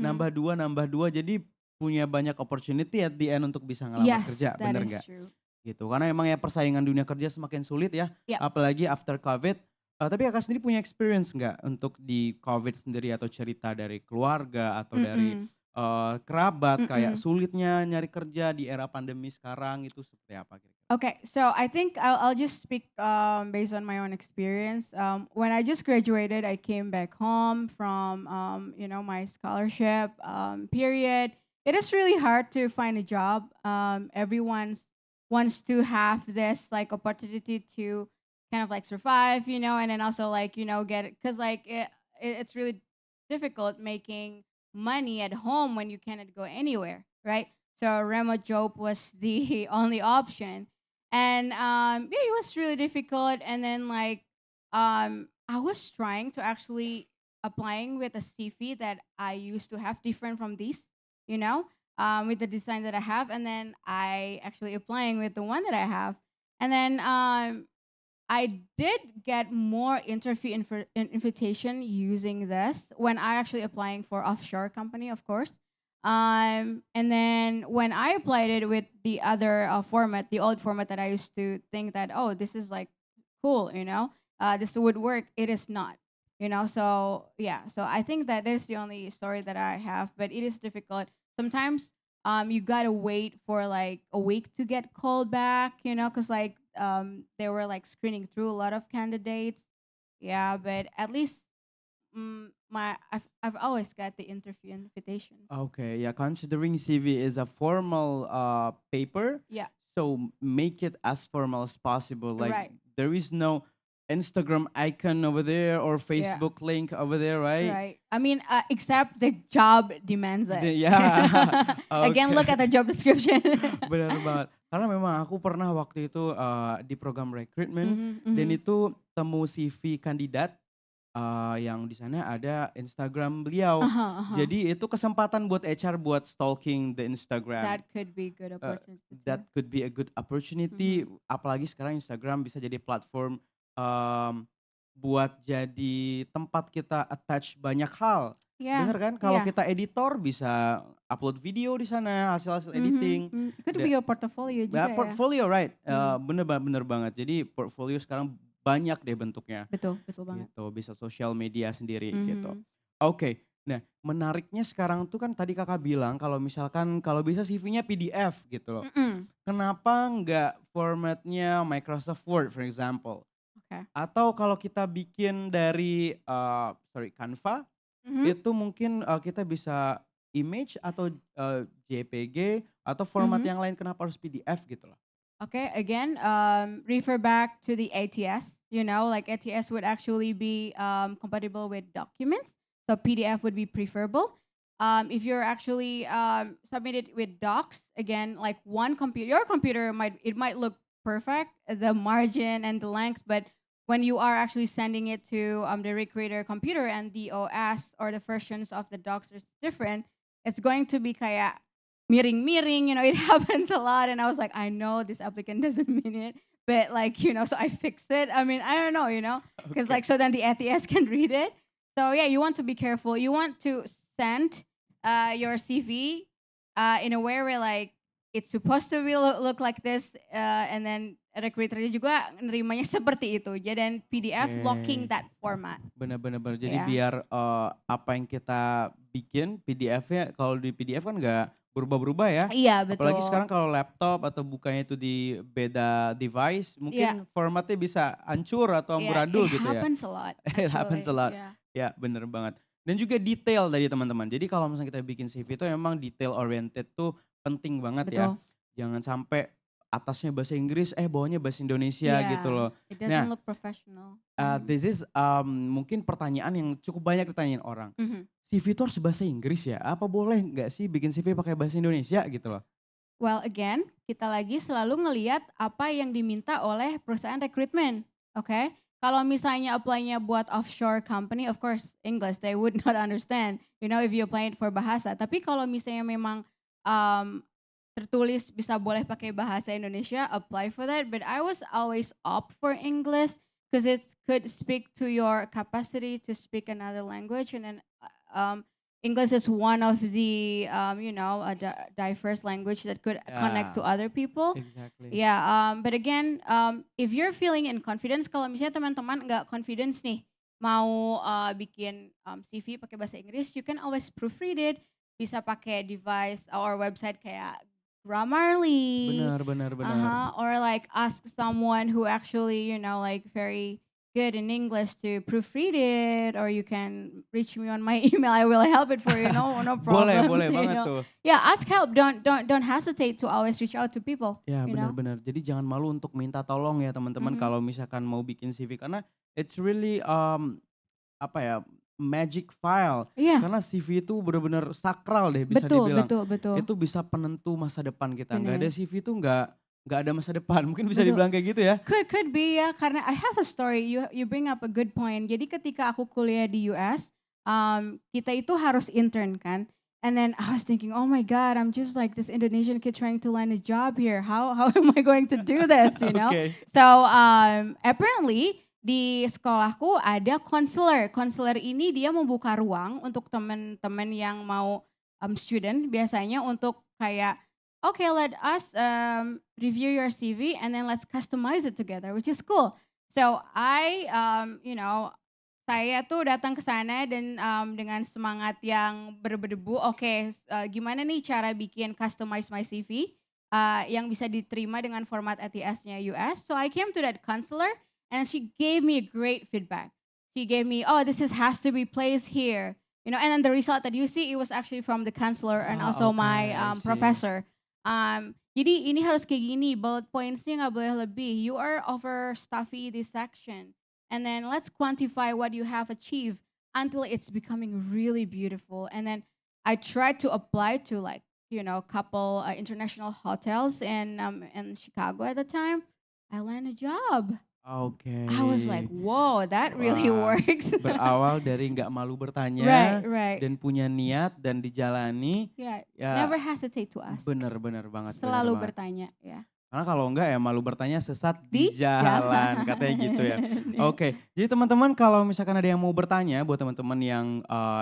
nambah 2, jadi punya banyak opportunity at the end untuk bisa ngelamar Yes, kerja, that bener is nggak? true. Gitu, karena emang ya persaingan dunia kerja semakin sulit ya, Yep. apalagi after Covid. Tapi Kakak sendiri punya experience nggak untuk di Covid sendiri atau cerita dari keluarga atau dari, Mm-mm, kerabat kayak mm-mm. sulitnya nyari kerja di era pandemi sekarang itu seperti apa kira-kira? Okay, so I think I'll just speak based on my own experience. When I just graduated, I came back home from my scholarship period. It is really hard to find a job. Everyone wants to have this like opportunity to kind of like survive, and then also like get it because like it's really difficult making money at home when you cannot go anywhere, right? So remote job was the only option, and yeah, it was really difficult. And then like I was trying to actually applying with a CV that I used to have different from this, you know, with the design that I have, and then I actually applying with the one that I have, and then I did get more interview invitation using this when I actually applying for offshore company, of course. And then when I applied it with the other format, the old format that I used to think that, oh, this is like cool, this would work. It is not, So yeah, so I think that is the only story that I have, but it is difficult. Sometimes you gotta wait for like a week to get called back, because like they were like screening through a lot of candidates. Yeah, but at least I've always got the interview invitations. Okay, yeah, considering CV is a formal paper, Yeah, so make it as formal as possible. Like right. there is no Instagram icon over there or Yeah, Facebook link over there, right? right. I mean, except the job demands it. Ya, Again, oke. look at the job description. Benar banget. Karena memang aku pernah waktu itu, di program recruitment Mhm, dan mhm. itu temu CV kandidat, yang di sana ada Instagram beliau. Uh-huh, uh-huh. Jadi itu kesempatan buat HR buat stalking the Instagram. That could be good Eee, opportunity too. that could be a good opportunity, Mhm. apalagi sekarang Instagram bisa jadi platform, mmm, buat jadi tempat kita attach banyak hal. Yeah, Bener kan? Kalau yeah. kita editor bisa upload video di sana, hasil-hasil Mhm, editing, mhm. It could be da your portfolio juga ya. portfolio, right, Mhm. bener banget. Jadi portfolio sekarang banyak deh bentuknya, Betul, betul banget. gitu. Bisa sosial media sendiri, gitu. Mhm. Oke, nah menariknya sekarang tuh kan tadi Kakak bilang kalau misalkan kalau bisa CV-nya PDF gitu loh. Mhm. Kenapa nggak formatnya Microsoft Word for example? Oke. Atau kalau kita bikin dari, Canva, Mhm, itu mungkin, kita bisa image atau, JPG atau format mhm. yang lain kenapa harus PDF gitu loh? Okay, again, refer back to the ATS. Like ATS would actually be compatible with documents, so PDF would be preferable. If you're actually submitted with docs, again, like one computer, your computer might look perfect, the margin and the length, but when you are actually sending it to the recruiter computer and the OS or the versions of the docs is different, it's going to be kayak miring-miring, it happens a lot. And I was like, I know this applicant doesn't mean it, but like, so I fixed it. I mean, I don't know, because Oke. like, so then the ATS can read it. So yeah, you want to be careful. You want to send your CV in a way where like, it's supposed to be look like this, and then recruiternya juga nerimanya seperti itu. Dan PDF locking Oke. that format. Bener bener bener. Jadi Yeah. biar, apa yang kita bikin PDF-nya kalau di PDF kan nggak berubah-berubah ya. Iya, Apalagi betul. sekarang kalau laptop atau bukanya itu di beda device, Iya. mungkin formatnya bisa hancur atau Yeah, it amburadul gitu ya. happens a lot It happens a actually. lot. Yeah. Ya, bener banget. Dan juga detail tadi teman-teman. Jadi kalau misalnya kita bikin CV itu emang detail oriented tuh penting banget ya. Betul. Jangan sampai atasnya bahasa Inggris, bawahnya bahasa Indonesia gitu Yeah, loh. it doesn't Nah, look professional. Mhm. this is, mungkin pertanyaan yang cukup banyak ditanyain orang. Mhm. CV itu harus bahasa Inggris ya? Apa boleh nggak sih bikin CV pakai bahasa Indonesia gitu loh? Well, again, kita lagi selalu ngelihat apa yang diminta oleh perusahaan rekrutmen, oke? Kalau misalnya apply-nya buat offshore company, of course English, they would not understand, if you apply it for bahasa. Tapi kalau misalnya memang um, tertulis bisa boleh pakai bahasa Indonesia, apply for that. But I was always opt for English because it could speak to your capacity to speak another language, and then English is one of the a diverse language that could connect to Ya, other people. exactly. Yeah, but again, if you're feeling in confidence, kalau misalnya teman-teman nggak confidence nih, mau bikin CV pakai bahasa Inggris, you can always proofread it. Bisa pakai device or website kayak Grammarly, Benar, benar, benar. or like ask someone who actually, like very good in English to proofread it, or you can reach me on my email. I will help it for you. No Boleh, problems. boleh banget tuh. Yeah, ask help. Don't hesitate to always reach out to people. Ya, You know. benar-benar. Jadi jangan malu untuk minta tolong ya teman-teman Mhm. kalau misalkan mau bikin CV karena it's really apa ya, magic file. Iya, Karena CV itu benar-benar sakral deh bisa betul dibilang. betul betul. Itu bisa penentu masa depan kita. Nggak ada Bener. CV itu nggak ada masa depan. Mungkin bisa Betul. dibilang kayak gitu ya. Could be ya, karena I have a story. You bring up a good point. Jadi ketika aku kuliah di US, kita itu harus intern kan. And then I was thinking, oh my God, I'm just like this Indonesian kid trying to land a job here. How am I going to do this? Oke. So apparently di sekolahku ada counselor. Counselor ini dia membuka ruang untuk teman-teman yang mau student biasanya untuk kayak okay, let us review your CV and then let's customize it together, which is cool. So saya tuh datang ke sana dan dengan semangat yang berdebu, oke, gimana nih cara bikin customize my CV yang bisa diterima dengan format ATS-nya US. So I came to that counselor and she gave me a great feedback. She gave me, oh, has to be placed here. And then the result that you see, it was actually from the counselor and Ah, also oke, my I see. professor. Jadi ini harus kayak gini, bullet points-nya nggak boleh lebih. You are overstuffy this section. And then let's quantify what you have achieved until it's becoming really beautiful. And then I tried to apply to couple international hotels in Chicago at the time. I landed a job. Oke. I was like, whoa, that really Wah, works. berawal dari nggak malu Right, bertanya right. dan punya niat dan dijalani. Yeah, Ya, never hesitate to ask. bener banget, bener Selalu banget. bertanya, ya. Karena kalau enggak ya malu bertanya sesat Di di jalan, katanya gitu ya. Oke, jadi teman-teman kalau misalkan ada yang mau bertanya buat teman-teman yang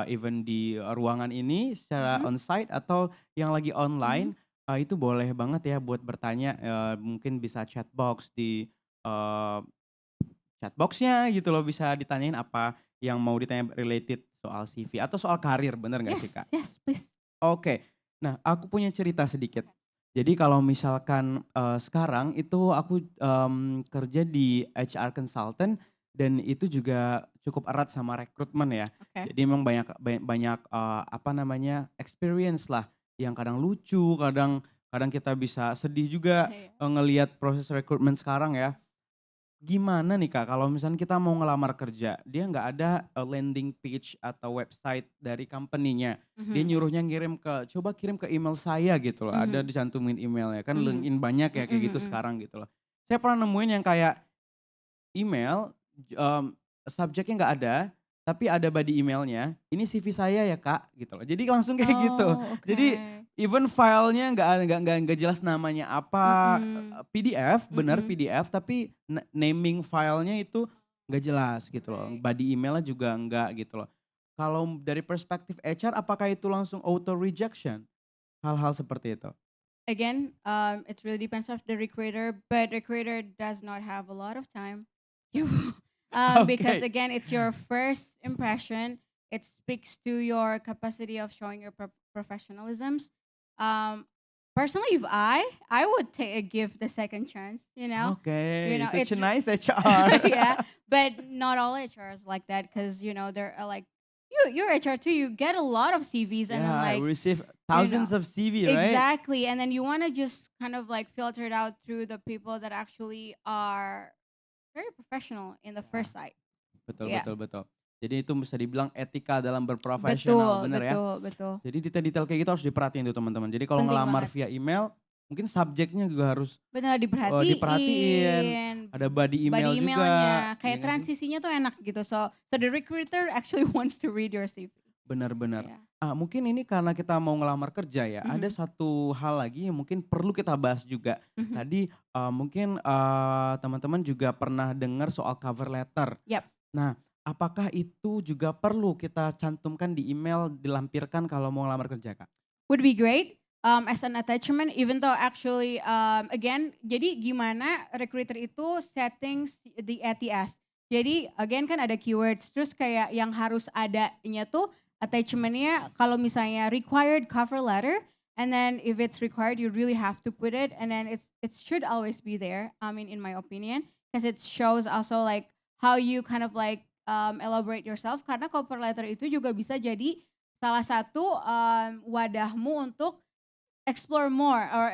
even di ruangan ini secara Mhm. onsite atau yang lagi online, itu boleh banget ya buat bertanya, mungkin bisa chatbox di eh, chatbox-nya gitu loh, bisa ditanyain apa yang mau ditanya related soal CV atau soal karir, bener nggak sih Yes, Kak? yes, please. Oke. Nah, aku punya cerita sedikit. Jadi kalau misalkan, sekarang itu aku, kerja di HR consultant dan itu juga cukup erat sama rekrutmen ya. Oke. Jadi memang banyak banyak, apa namanya, experience lah yang kadang lucu, kadang kadang kita bisa sedih juga, Iya. ngelihat proses rekrutmen sekarang ya. Gimana nih Kak, kalau misalnya kita mau ngelamar kerja, dia nggak ada landing page atau website dari company-nya. Dia Mhm, nyuruhnya coba kirim ke email saya gitu loh, ada mhm, dicantumin emailnya. Kan mhm, LinkedIn banyak ya kayak mhm, gitu mhm. sekarang gitu loh. Saya pernah nemuin yang kayak email, subjeknya nggak ada, tapi ada body emailnya, "Ini CV saya ya Kak," gitu loh. Jadi langsung kayak gitu. Oh, Jadi oke. even filenya nggak jelas namanya apa, Mhm, PDF, benar mhm. PDF, tapi naming filenya itu nggak jelas gitu loh. Right. Body emailnya juga enggak gitu loh. Kalau dari perspektif HR apakah itu langsung auto rejection? Hal-hal seperti itu? Again, it really depends of the recruiter, but recruiter does not have a lot of time. You, because Oke. again, it's your first impression. It speaks to your capacity of showing your professionalisms. Um, Personally, if I would give the second chance. Oke, such It's a nice HR. yeah, but not all HRs like that because there are like you're HR too. You get a lot of CVs and then Yeah, like we receive you know thousands of CV, right? exactly, and then you want to just kind of like filter it out through the people that actually are very professional in the Ya, first sight. betul Yeah, betul betul. Jadi itu bisa dibilang etika dalam berprofesional, betul, bener ya? betul, betul. Jadi detail-detail kayak gitu harus diperhatiin tuh teman-teman. Jadi kalau Penting ngelamar banget. via email, mungkin subjeknya juga harus Benar, diperhatiin, diperhatiin, ada body email body juga, emailnya, ya kayak nggak sih? transisinya tuh enak gitu. So the recruiter actually wants to read your CV. Benar-benar. Yeah. Mungkin ini karena kita mau ngelamar kerja ya, ada Mhm. satu hal lagi yang mungkin perlu kita bahas juga. Mhm. Tadi mungkin teman-teman juga pernah dengar soal cover letter. Yap. Nah, apakah itu juga perlu kita cantumkan di email, dilampirkan kalau mau ngelamar kerja, Kak? Would be great as an attachment, even though actually again, jadi gimana recruiter itu settings the ATS. Jadi again kan ada keywords, terus kayak yang harus adanya tuh attachmentnya kalau misalnya required cover letter, and then if it's required you really have to put it, and then it should always be there. I mean, in my opinion, because it shows also like how you kind of like elaborate yourself. Karena cover letter itu juga bisa jadi salah satu wadahmu untuk explore more or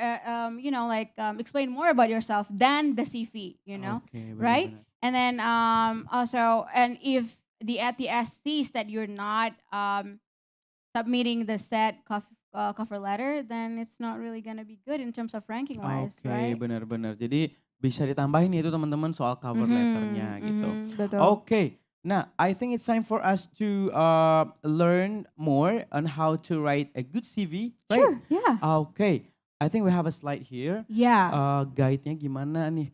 explain more about yourself than the CV, Oke, right? benar-benar. And then also, and if the ATS sees that you're not submitting the set cover letter, then it's not really gonna be good in terms of ranking wise, Oke, right? benar-benar. Jadi bisa ditambahin itu teman-teman soal cover letternya gitu. Betul. Oke, nah I think it's time for us to learn more on how to write a good CV, right? Sure, yeah. Oke, I think we have a slide here. Yeah. Guide-nya gimana nih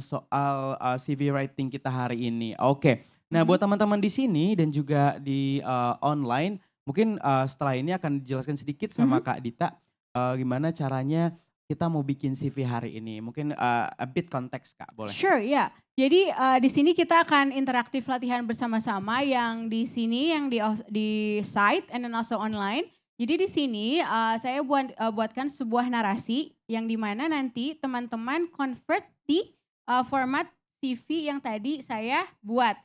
soal CV writing kita hari ini. Oke, nah buat teman-teman di sini dan juga di online, mungkin setelah ini akan dijelaskan sedikit sama Kak Dita gimana caranya kita mau bikin CV hari ini. Mungkin a bit konteks Kak, boleh? Sure, ya. Jadi di sini kita akan interaktif latihan bersama-sama yang di sini yang di site and then also online. Jadi di sini saya buatkan sebuah narasi yang dimana nanti teman-teman convert di format CV yang tadi saya buat.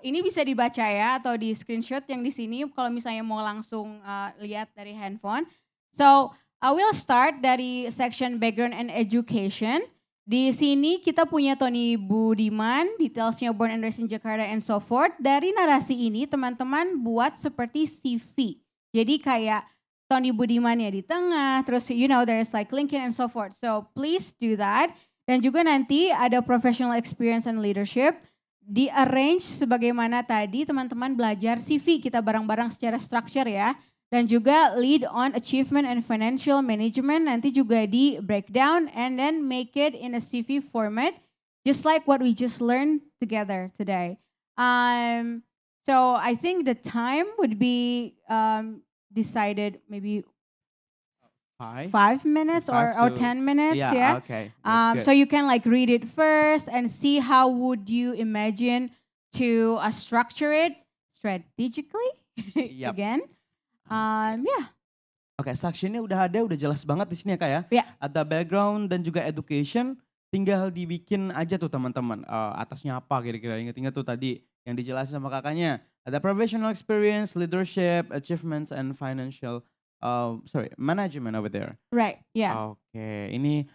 Ini bisa dibaca ya atau di screenshot yang di sini kalau misalnya mau langsung lihat dari handphone. So I will start dari section background and education. Di sini kita punya Tony Budiman, detailsnya born and raised in Jakarta and so forth. Dari narasi ini teman-teman buat seperti CV. Jadi kayak Tony Budiman ya di tengah, terus there's like LinkedIn and so forth. So please do that. Dan juga nanti ada professional experience and leadership. Di-arrange sebagaimana tadi teman-teman belajar CV kita bareng-bareng secara structure ya. Dan juga lead on achievement and financial management nanti juga di breakdown and then make it in a CV format just like what we just learned together today. So I think the time would be decided maybe 5 minutes or 10 minutes, yeah. Okay, that's good. So you can like read it first and see how would you imagine to structure it strategically Yap. again. Yeah. Oke, sectionnya udah ada, udah jelas banget di sini ya Kak ya. Yeah. Ada background dan juga education, tinggal dibikin aja tuh teman-teman. Atasnya apa kira-kira, ingat-ingat tuh tadi yang dijelasin sama kakaknya. Ada professional experience, leadership, achievements, and financial, management over there. Right, yeah. Oke, ini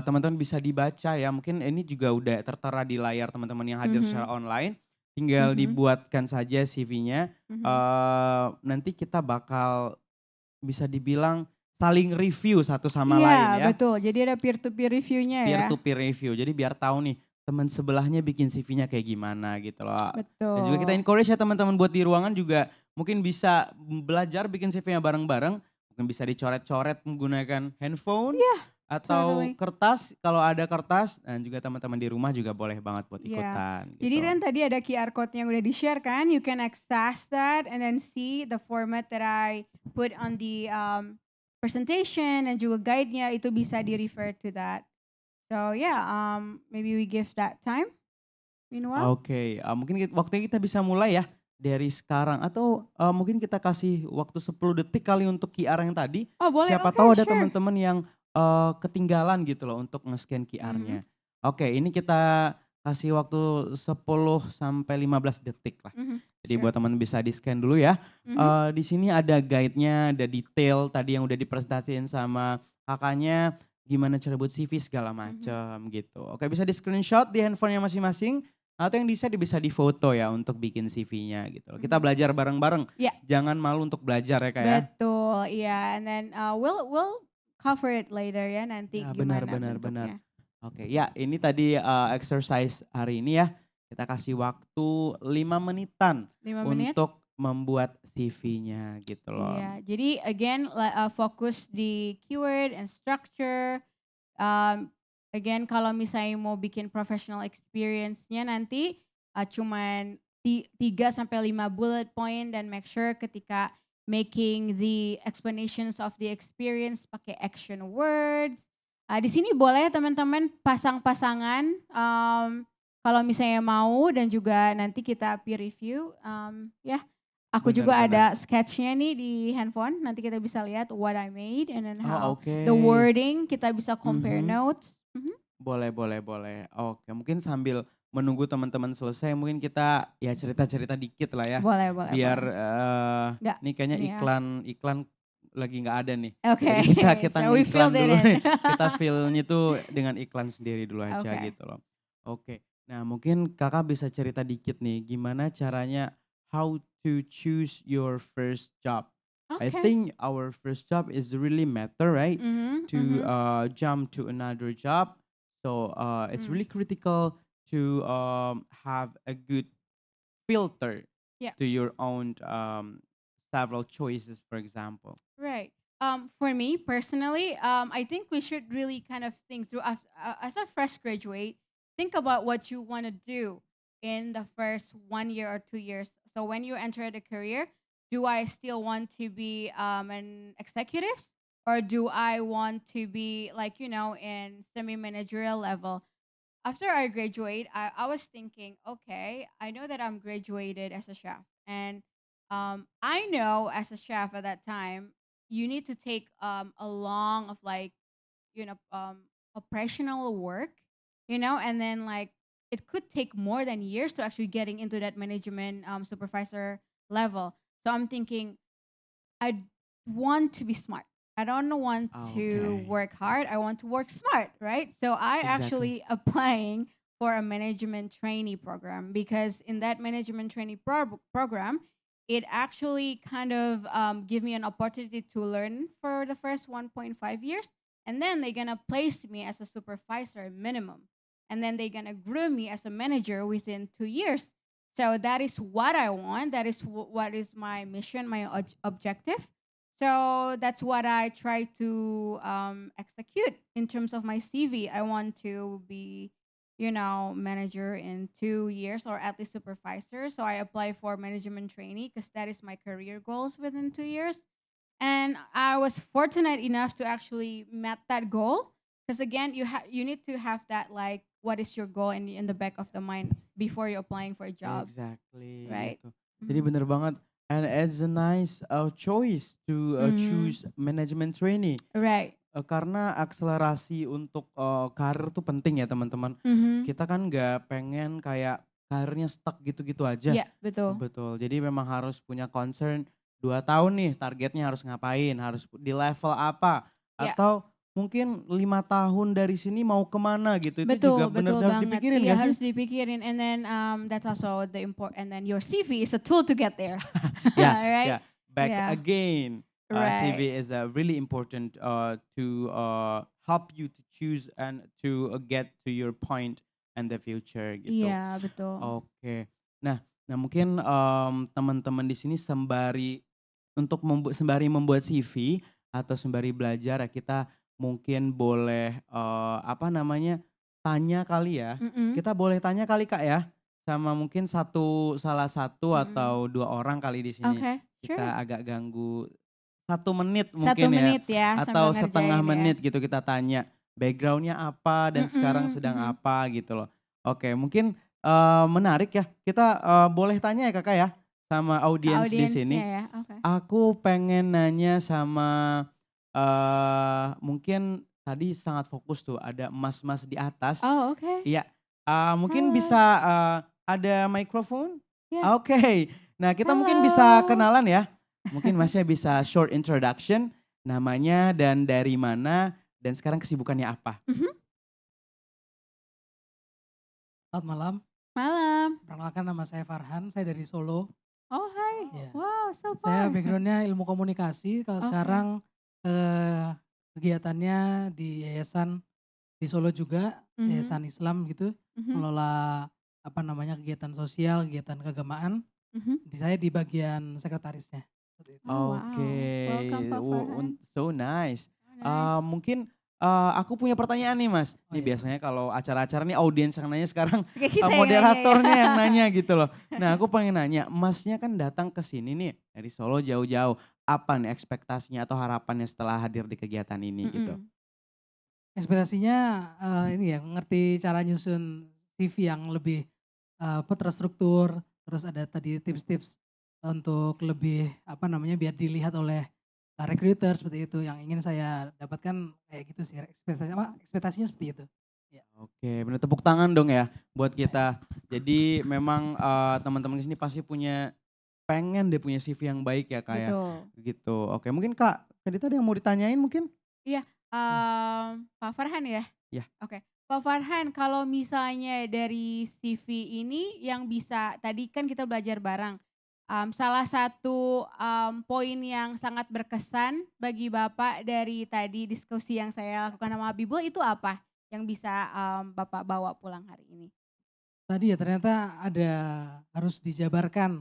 teman-teman bisa dibaca ya, mungkin ini juga udah tertera di layar teman-teman yang hadir secara online. Tinggal dibuatkan saja CV-nya. Nanti kita bakal bisa dibilang saling review satu sama lain ya. Iya, betul. Jadi ada peer to peer review-nya ya. Peer to peer review. Jadi biar tahu nih teman sebelahnya bikin CV-nya kayak gimana gitu loh. Betul. Dan juga kita encourage ya teman-teman buat di ruangan juga mungkin bisa belajar bikin CV-nya bareng-bareng. Mungkin bisa dicoret-coret menggunakan handphone. Atau totally. kertas, kalau ada kertas, dan juga teman-teman di rumah juga boleh banget buat ikutan. Gitu. Jadi kan tadi ada QR code yang udah di-share kan, you can access that and then see the format that I put on the presentation dan juga guide-nya itu bisa di-refer to that. So maybe we give that time. Meanwhile. Oke, mungkin waktunya kita bisa mulai ya dari sekarang atau mungkin kita kasih waktu 10 detik kali untuk QR yang tadi. Oh boleh, Siapa tahu ada teman-teman yang ketinggalan gitu loh untuk nge-scan QR-nya. Oke, ini kita kasih waktu 10 sampai 15 detik lah. Jadi buat teman bisa di-scan dulu ya. Di sini ada guide-nya, ada detail tadi yang udah dipresentasiin sama kakaknya, gimana cara buat CV segala macam gitu. Oke, bisa di-screenshot di handphonenya masing-masing atau yang bisa di foto ya untuk bikin CV-nya gitu. Kita belajar bareng-bareng. Yeah. Jangan malu untuk belajar ya Kak ya. Betul, iya. And then we'll cover it later ya nanti Ya, benar gimana benar benar. bentuknya. Oke, ya ini tadi exercise hari ini ya. Kita kasih waktu 5 menitan 5 menit. untuk membuat CV-nya gitu loh. Iya, jadi again fokus di keyword and structure. Again kalau misalnya mau bikin professional experience-nya nanti cuman 3 sampai 5 bullet point dan make sure ketika making the explanations of the experience pakai action words. Di sini boleh teman-teman pasang-pasangan kalau misalnya mau dan juga nanti kita peer review ya. Aku Benar juga benar. ada sketchnya nih di handphone. Nanti kita bisa lihat what I made and then Oh, how oke. the wording kita bisa compare Mhm. notes. Boleh boleh boleh. Oke, mungkin sambil menunggu teman-teman selesai mungkin kita ya cerita-cerita dikit lah ya. Boleh, boleh, Biar boleh. Nggak, nih kayaknya nih ya. iklan lagi nggak ada nih. Oke, Jadi kita so we ngeiklan filled it dulu in. nih. Kita fill-nya tuh dengan iklan sendiri dulu aja Oke. gitu loh. Oke. Nah, mungkin Kakak bisa cerita dikit nih gimana caranya how to choose your first job. I Oke. think our first job is really matter, right? Mhm, To mhm. jump to another job. So it's Mm. really critical to have a good filter Yeah. to your own several choices, for example. Right. For me personally, I think we should really kind of think through as a fresh graduate, think about what you want to do in the first 1 year or 2 years. So when you enter the career, do I still want to be an executive, or do I want to be like in semi-managerial level? After I graduate, I was thinking, okay, I know that I'm graduated as a chef, and I know as a chef at that time, you need to take a long of like operational work, and then like it could take more than years to actually getting into that management supervisor level. So I'm thinking I want to be smart. I don't want to Okay, work hard. I want to work smart, right? So I exactly. actually applying for a management trainee program because in that management trainee program, it actually kind of give me an opportunity to learn for the first 1.5 years, and then they're gonna place me as a supervisor minimum, and then they're gonna groom me as a manager within 2 years. So that is what I want. That is what is my mission, my objective. So that's what I try to execute in terms of my CV. I want to be, manager in 2 years or at least supervisor. So I apply for management trainee because that is my career goals within 2 years. And I was fortunate enough to actually met that goal because again, you need to have that like what is your goal in the back of the mind before you're applying for a job, Exactly right? gitu. Jadi Mhm. bener banget. And it's a nice choice to Mhm. choose management trainee. Right. Karena akselerasi untuk karir tuh penting ya teman-teman. Mhm. Kita kan nggak pengen kayak karirnya stuck gitu-gitu aja. Iya, betul. Betul. Jadi memang harus punya concern 2 tahun nih targetnya harus ngapain, harus di level apa, Ya, atau mungkin 5 tahun dari sini mau kemana gitu. Itu juga betul, bener betul harus banget. dipikirin Iya gak sih? harus dipikirin, and then that's also the important. And then your CV is a tool to get there, Yeah, right? yeah. Back Yeah, again, right. CV is really important to help you to choose and to get to your point in the future gitu. Iya, betul. Oke. Nah mungkin teman-teman di sini sembari membuat CV atau sembari belajar ya kita mungkin boleh apa namanya tanya kali ya. Mhm. Kita boleh tanya kali Kak ya sama mungkin salah satu Mhm. atau 2 orang kali di sini. Oke, sure. Kita agak ganggu 1 menit 1 mungkin ya menit ya sambil atau setengah ngerjain ya. menit gitu kita tanya backgroundnya apa dan sekarang Mhm, sedang mhm. apa gitu loh. Oke mungkin menarik ya kita boleh tanya ya Kakak ya sama Ke audiens di sini. audiensnya ya, oke. Aku pengen nanya sama mungkin tadi sangat fokus tuh ada mas-mas di atas. Oh, oke. Iya, mungkin bisa Halo. ada mikrofon? Ya, Oke. Nah, kita mungkin bisa halo. kenalan ya. Mungkin Masnya bisa short introduction, namanya dan dari mana, dan sekarang kesibukannya apa? Mhm. Selamat malam, Malam. perkenalkan nama saya Farhan, saya dari Solo. Oh, hi. Iya. Wow, so Saya far. backgroundnya ilmu komunikasi, kalau Oke. sekarang eh, kegiatannya di yayasan di Solo juga, Mhm. yayasan Islam gitu, Mhm. mengelola apa namanya, kegiatan sosial, kegiatan keagamaan. Mhm. Saya di bagian sekretarisnya, seperti itu. Oh wow, welcome Pak Farhan. So nice. Oh, nice. Mungkin aku punya pertanyaan nih Mas. Oh Nih iya. biasanya kalau acara-acara nih audiens yang nanya sekarang Kayak kita yang nanya ya. moderatornya yang nanya gitu loh. Nah aku pengen nanya, Masnya kan datang ke sini nih dari Solo jauh-jauh. Apa nih ekspektasinya atau harapannya setelah hadir di kegiatan ini gitu? Mhm. Ekspektasinya, ini ya, ngerti cara nyusun CV yang lebih, terstruktur, terus ada tadi tips-tips untuk lebih, apa namanya, biar dilihat oleh, recruiter seperti itu, yang ingin saya dapatkan kayak gitu sih, ekspektasinya seperti itu. Iya. Oke, bener tepuk tangan dong ya buat kita. Jadi memang teman-teman di sini pasti pengen deh punya CV yang baik ya Kak ya, Betul. gitu. Oke mungkin Kak, tadi ada yang mau ditanyain mungkin? Iya, Hmm, Pak Farhan ya? ya. Oke. Pak Farhan, kalau misalnya dari CV ini yang bisa tadi kan kita belajar bareng, salah satu, poin yang sangat berkesan bagi Bapak dari tadi diskusi yang saya lakukan sama Habibul itu apa? Yang bisa, Bapak bawa pulang hari ini? Tadi ya ternyata ada harus dijabarkan,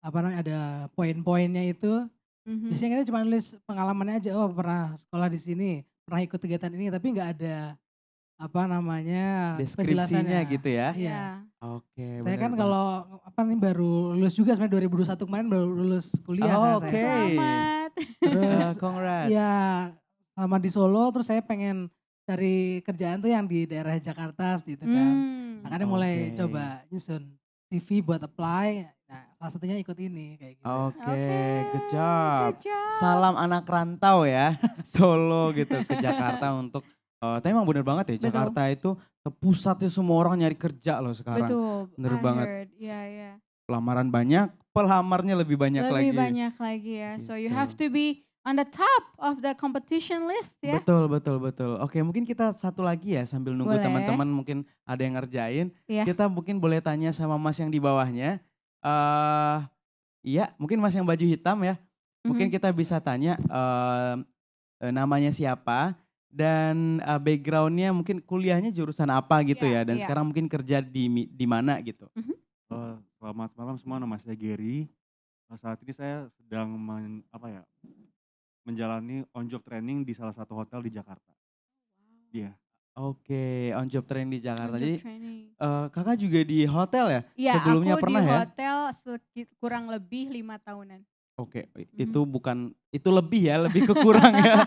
apa namanya, ada poin-poinnya itu. Mhm. Biasanya kita cuma nulis pengalamannya aja, oh pernah sekolah di sini, pernah ikut kegiatan ini, tapi nggak ada, apa namanya, Deskripsinya penjelasannya. gitu ya? Iya, Iya. Oke, saya bener kan banget. kalau, apa nih, baru lulus juga sebenarnya 2021 kemarin baru lulus kuliah kan Oh, saya. oke. Selamat. Terus, ya Congrats. selama di Solo terus saya pengen cari kerjaan tuh yang di daerah Jakarta seperti itu kan. Makanya mulai Oke. coba nyusun CV buat apply, nah salah satunya ikut ini, kayak gitu. Oke, Oke, good good job. job. Salam anak rantau ya, Solo gitu ke Jakarta untuk tapi emang bener banget ya Betul. Jakarta itu pusatnya semua orang nyari kerja loh sekarang. Betul, Bener I banget. heard, iya iya. Lamaran banyak, pelamarnya lebih banyak Lebih lagi, banyak lagi ya, so you have gitu. to be on the top of the competition list ya. Betul betul betul. Oke, mungkin kita satu lagi ya sambil nunggu Boleh, teman-teman mungkin ada yang ngerjain, iya. kita mungkin boleh tanya sama Mas yang di bawahnya. eh iya, mungkin Mas yang baju hitam ya. Mungkin Mhm. kita bisa tanya, namanya siapa dan, background-nya mungkin kuliahnya jurusan apa gitu Iya ya dan iya. sekarang mungkin kerja di mana gitu? Mhm. Selamat malam semua, nama saya Gary. Saat ini saya sedang menjalani on job training di salah satu hotel di Jakarta. Iya, Oke, on job training di On Jakarta. job Jadi, training. Kakak juga di hotel ya? Iya, Sebelumnya aku di pernah ya? hotel kurang lebih 5 tahunan. Oke, Mhm. itu lebih ya, lebih ke kurang ya.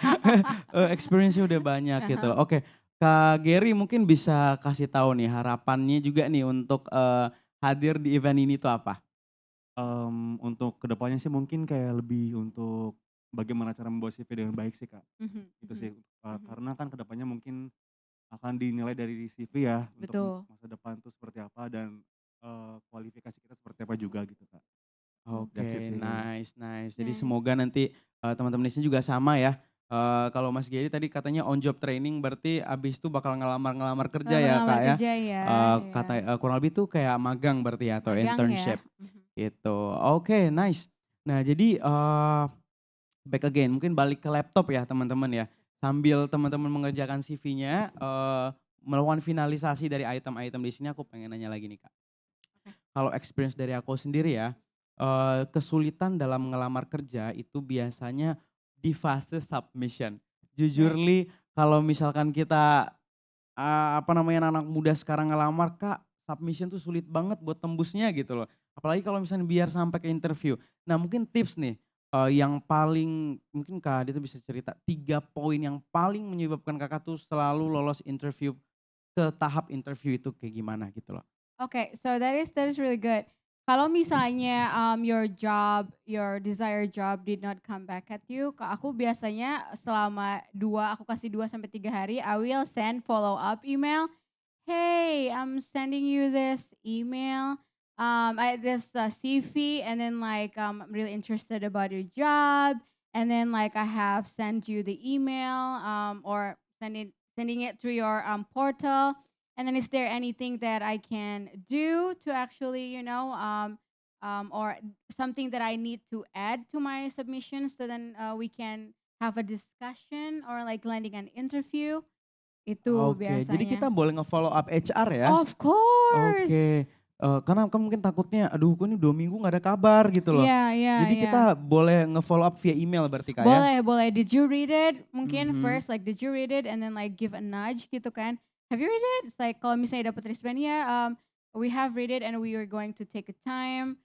Experience-nya udah banyak gitu Aha. loh. Oke, Kak Gary mungkin bisa kasih tahu nih harapannya juga nih untuk, hadir di event ini tuh apa? untuk kedepannya sih mungkin kayak lebih untuk bagaimana cara membuat CV dengan baik sih, Kak. Mhm Itu mhm sih, mhm. karena kan kedepannya mungkin akan dinilai dari CV ya, untuk Betul. masa depan tuh seperti apa dan, kualifikasi kita seperti apa juga gitu, Kak. That's it Oke, sih kayaknya. nice nice. Jadi Nice. semoga nanti, teman-teman di sini juga sama ya, kalau Mas Gary tadi katanya on job training berarti abis itu bakal ngelamar-ngelamar kerja ya, Ngelamar-nlamar Kak, ya? kerja ya, iya. Kurang lebih tuh kayak magang berarti ya atau Magang ya. internship Mhm. gitu. Oke, nice. Nah jadi, back again mungkin balik ke laptop ya teman-teman ya. Sambil teman-teman mengerjakan CV-nya, melakukan finalisasi dari item-item di sini aku pengen nanya lagi nih, Kak. Oke. Kalau experience dari aku sendiri ya, kesulitan dalam ngelamar kerja itu biasanya di fase submission. Jujur Right. kalau misalkan kita, apa namanya, anak muda sekarang ngelamar, Kak, submission tuh sulit banget buat tembusnya gitu loh. Apalagi kalau misalnya biar sampai ke interview. Nah mungkin tips nih, yang paling mungkin Kak Adi tuh bisa cerita 3 poin yang paling menyebabkan Kakak tuh selalu lolos interview ke tahap interview itu kayak gimana gitu loh? Okay, so that is really good. Kalau misalnya your desired job did not come back at you, aku biasanya selama aku kasih 2 sampai 3 hari, I will send follow up email. Hey, I'm sending you this email, this CV, and then like I'm really interested about your job, and then like I have sent you the email, or sending it through your portal, and then is there anything that I can do to actually, or something that I need to add to my submission so then we can have a discussion or like landing an interview. Itu Oke, jadi kita biasanya. boleh nge-follow up HR ya? Of course. Oke, karena kan mungkin takutnya, aduh kok ini 2 minggu nggak ada kabar gitu loh. Iya, iya, Jadi iya. kita boleh nge-follow up via email berarti Kak ya? Boleh, boleh. Did you read it? Mungkin Mhm. first like did you read it and then like give a nudge gitu kan. Have you read it? It's like kalau misalnya dapat responnya, we have read it and we are going to take a time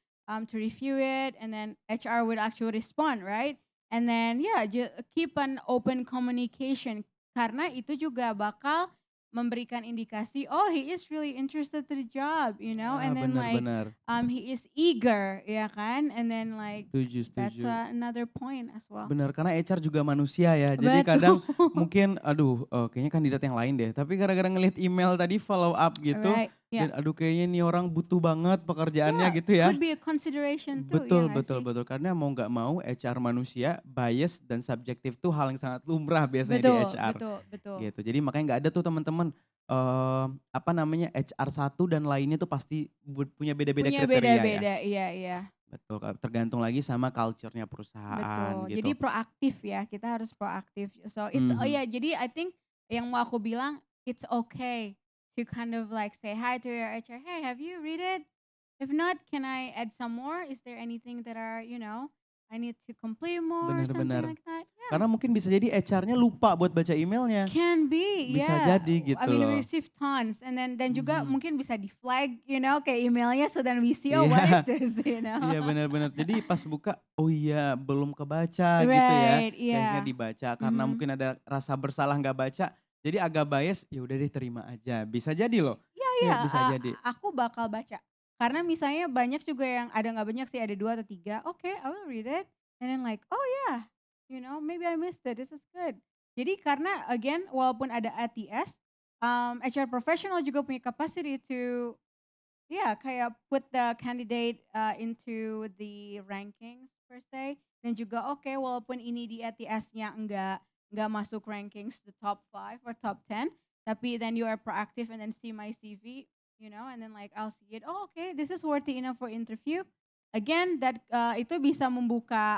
to review it and then HR would actually respond, right? And then yeah, keep an open communication karena itu juga bakal memberikan indikasi, oh he is really interested to the job, you know, and then Bener like bener. he is eager, ya kan? And then like Setuju that's setuju. another point as well. Bener, karena HR juga manusia ya. Jadi kadang Betul. mungkin aduh kayaknya kandidat yang lain deh. Tapi gara-gara ngeliat email tadi follow up gitu. Right. Dan Yeah. aduh kayaknya nih orang butuh banget pekerjaannya Yeah, gitu ya. could be a consideration too, Betul ya nggak betul sih? betul. Karena mau nggak mau HR manusia, bias dan subjektif tuh hal yang sangat lumrah biasanya di Betul, HR. betul, betul. Gitu. Jadi makanya nggak ada tuh teman-teman apa namanya HR satu dan lainnya tuh pasti punya beda-beda Punya kriteria ya. beda-beda, iya, iya. Betul, tergantung lagi sama culture-nya perusahaan Betul. gitu. Jadi proaktif ya, kita harus proaktif. So it's oh Mhm. ya, jadi I think yang mau aku bilang it's okay to kind of like say hi to your HR. Hey, have you read it? If not, can I add some more? Is there anything that are, you know, I need to complete more or something Bener-bener. like that? Yeah. Karena mungkin bisa jadi HR-nya lupa buat baca emailnya. Can be, Bisa yeah. jadi I gitu mean, we loh. receive tons, and then dan juga Mhm. mungkin bisa di flag, you know, kayak emailnya, so then we see, oh, what is Iya. this, you know? Iya benar-benar. Jadi pas buka, oh iya belum kebaca gitu ya. Right, Akhirnya yeah. dibaca karena Mhm. mungkin ada rasa bersalah nggak baca. Jadi agak bias, ya udah deh terima aja. Bisa jadi loh. Iya, Iya iya, bisa jadi. aku bakal baca. Karena misalnya banyak juga yang ada nggak banyak sih, ada 2 atau 3. Okay, I will read it, and then like, oh yeah, you know, maybe I missed it. This is good. Jadi karena again, walaupun ada ATS, HR professional juga punya capacity to kayak put the candidate into the rankings per se, dan juga oke, walaupun ini di ATS-nya enggak masuk rankings the top 5 or top 10, tapi then you are proactive and then see my CV, you know, and then like I'll see it. Oh, okay, this is worthy enough for interview. Again, that itu bisa membuka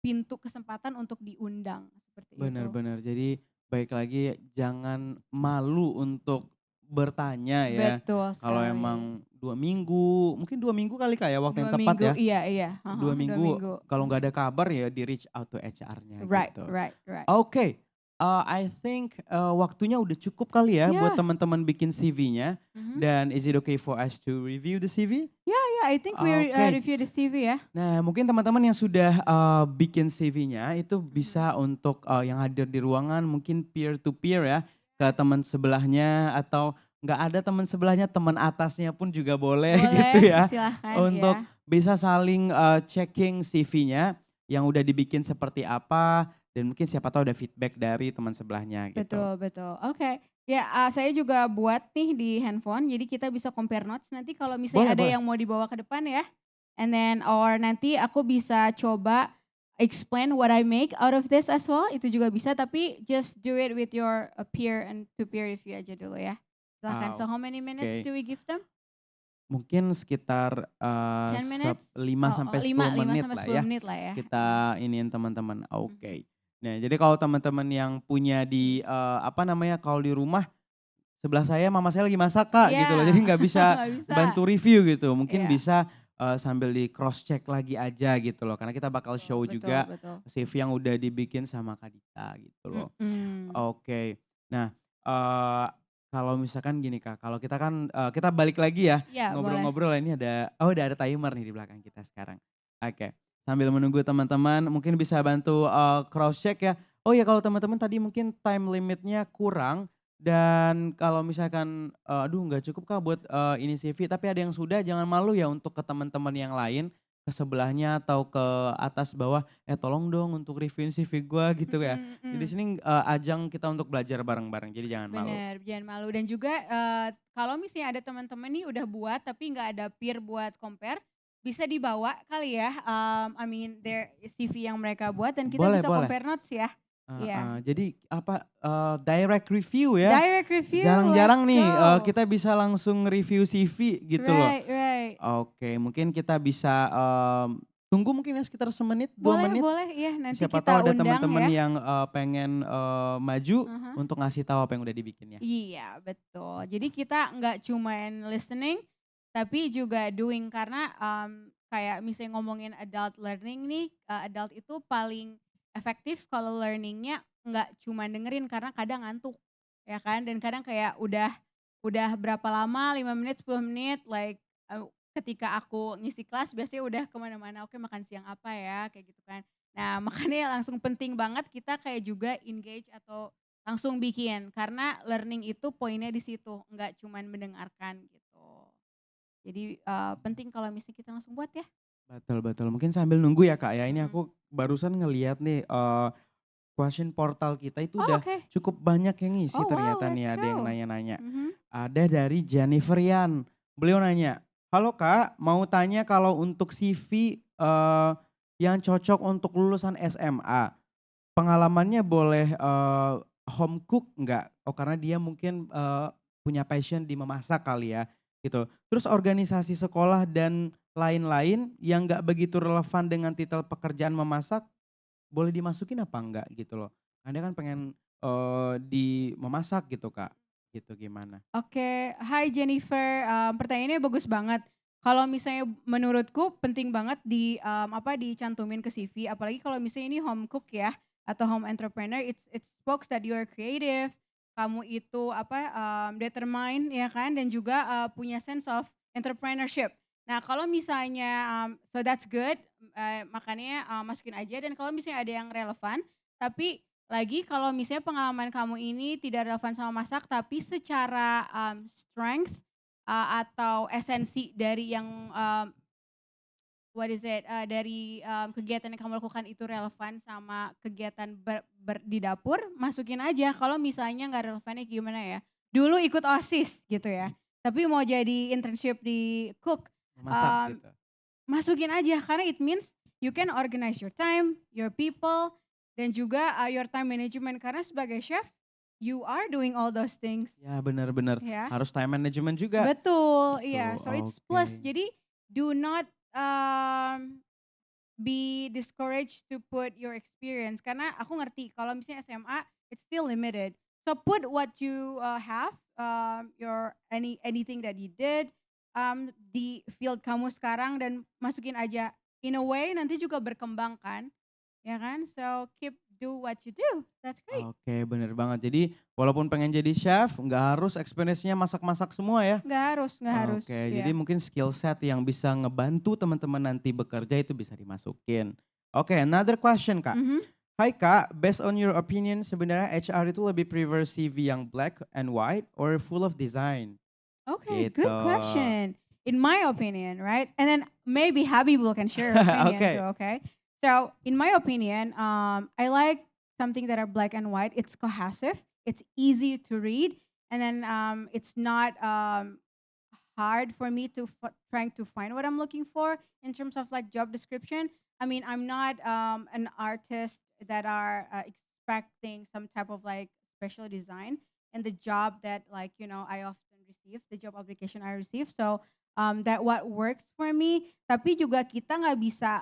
pintu kesempatan untuk diundang seperti itu. Benar-benar. Jadi baik lagi jangan malu untuk bertanya ya. Betul Kalau sekali. emang 2 minggu, mungkin 2 minggu kali Kak ya waktu 2 yang tepat minggu, ya. iya, iya. 2 2 minggu minggu. kalau nggak ada kabar ya di reach out to HR-nya Right, gitu. right, right. Oke, I think waktunya udah cukup kali ya buat Yeah. teman-teman bikin CV-nya. Mhm. Dan is it okay for us to review the CV? Yeah, I think we Oke. review the CV ya. Nah, mungkin teman-teman yang sudah bikin CV-nya itu bisa untuk yang hadir di ruangan mungkin peer to peer ya ke teman sebelahnya atau nggak ada teman sebelahnya, teman atasnya pun juga boleh gitu Boleh, ya. silahkan Untuk ya. bisa saling checking CV-nya yang udah dibikin seperti apa dan mungkin siapa tahu ada feedback dari teman sebelahnya gitu. Betul, betul. Oke. Ya, saya juga buat nih di handphone, jadi kita bisa compare notes nanti kalau misalnya Boleh, ada boleh. yang mau dibawa ke depan ya. And then or nanti aku bisa coba explain what I make out of this as well, itu juga bisa, tapi just do it with your peer and to peer review aja dulu ya. Silahkan. So how many minutes Oke. do we give them? Mungkin sekitar 10 minutes? 5 sampai 10 menit sampai lah 10 ya. menit lah ya. Kita iniin teman-teman. Oke. Nah, jadi kalau teman-teman yang punya di kalau di rumah sebelah saya mama saya lagi masak Kak gitu loh. Iya. Jadi nggak bisa Nggak bisa. bantu review gitu. Mungkin Iya. bisa sambil di cross check lagi aja gitu loh. Karena kita bakal show Betul, juga betul. CV yang udah dibikin sama Kak Dita gitu loh. Mm-mm. Oke. Nah, kalau misalkan gini Kak, kalau kita kan kita balik lagi ya Iya, boleh. ngobrol-ngobrol. Ini udah ada timer nih di belakang kita sekarang. Oke. Sambil menunggu teman-teman mungkin bisa bantu cross check ya. Oh ya, kalau teman-teman tadi mungkin time limitnya kurang dan kalau misalkan aduh nggak cukup Kak buat ini CV, tapi ada yang sudah, jangan malu ya untuk ke teman-teman yang lain, ke sebelahnya atau ke atas bawah, tolong dong untuk reviewin CV gua gitu ya. Mm-mm, Jadi sini ajang kita untuk belajar bareng-bareng, jadi jangan malu. Bener, jangan malu. Dan juga kalau misalnya ada teman-teman nih udah buat tapi nggak ada peer buat compare, bisa dibawa kali ya. I mean their CV yang mereka buat dan kita Boleh, bisa boleh. compare notes ya. Iya. Jadi direct review ya. Direct review. Jarang-jarang let's nih go. kita bisa langsung review CV gitu loh. Right, right. Oke, mungkin kita bisa tunggu mungkin ya sekitar semenit, 2 Boleh, menit. boleh. Iya, nanti Siapa kita tahu ada undang teman-teman ya. yang pengen maju Aha. untuk ngasih tahu apa yang udah dibikin ya. Iya, betul. Jadi kita nggak cuman listening, tapi juga doing. Karena kayak misalnya ngomongin adult learning nih, adult itu paling efektif kalau learningnya nggak cuma dengerin karena kadang ngantuk, ya kan? Dan kadang kayak udah berapa lama, 5 menit, 10 menit, like ketika aku ngisi kelas biasanya udah kemana-mana, oke makan siang apa ya, kayak gitu kan. Nah makanya langsung penting banget kita kayak juga engage atau langsung bikin, karena learning itu poinnya di situ, nggak cuman mendengarkan gitu. Jadi penting kalau misalnya kita langsung buat ya. Betul betul. Mungkin sambil nunggu ya Kak ya. Ini Mhm. aku barusan ngeliat nih question portal kita itu Oh, udah oke. cukup banyak yang ngisi Oh wow, ternyata let's nih, ada yang go. nanya-nanya. Mhm. Ada dari Jennifer Yan. Beliau nanya, "Halo Kak, mau tanya kalau untuk CV yang cocok untuk lulusan SMA, pengalamannya boleh home cook nggak?" Oh karena dia mungkin punya passion di memasak kali ya, gitu. Terus organisasi sekolah dan lain-lain yang nggak begitu relevan dengan titel pekerjaan memasak, boleh dimasukin apa enggak gitu loh. Anda kan pengen di memasak gitu Kak, gitu gimana? Oke, hai Jennifer, pertanyaannya bagus banget. Kalau misalnya menurutku penting banget dicantumin ke CV, apalagi kalau misalnya ini home cook ya, atau home entrepreneur, it spokes that you are creative, kamu itu determined ya kan, dan juga punya sense of entrepreneurship. Nah kalau misalnya, so that's good, makanya masukin aja, dan kalau misalnya ada yang relevan, tapi lagi kalau misalnya pengalaman kamu ini tidak relevan sama masak, tapi secara, strength, atau esensi dari yang, dari, kegiatan yang kamu lakukan itu relevan sama kegiatan di dapur, masukin aja. Kalau misalnya nggak relevannya gimana ya, dulu ikut OSIS gitu ya, tapi mau jadi internship di cook, Memasak mmm, gitu. masukin aja karena it means you can organize your time, your people, dan juga, your time management karena sebagai chef, you are doing all those things Ya benar-benar ya. harus time management juga. Betul, Gitu, iya. So it's plus. oke. Jadi do not, be discouraged to put your experience karena aku ngerti kalau misalnya SMA it's still limited. So put what you, have, anything that you did, di field kamu sekarang dan masukin aja. In a way nanti juga berkembang kan, ya kan? So do what you do, that's great. Oke, bener banget. Jadi walaupun pengen jadi chef, nggak harus experience-nya masak-masak semua ya? Nggak harus, Oke, jadi iya. mungkin skill set yang bisa ngebantu teman-teman nanti bekerja itu bisa dimasukin. Oke, another question Kak. Mhm. Hai Kak, based on your opinion sebenarnya HR itu lebih prefer CV yang black and white or full of design? Okay, good Gitu. question. In my opinion, right? And then maybe Habibul can share her opinion Oke. too, okay? So, in my opinion, I like something that are black and white. It's cohesive, it's easy to read, and then it's not hard for me to trying to find what I'm looking for in terms of like job description. I mean, I'm not an artist that are expecting some type of like special design in the job that I often receive, the job application I receive. So that what works for me. Tapi juga kita nggak bisa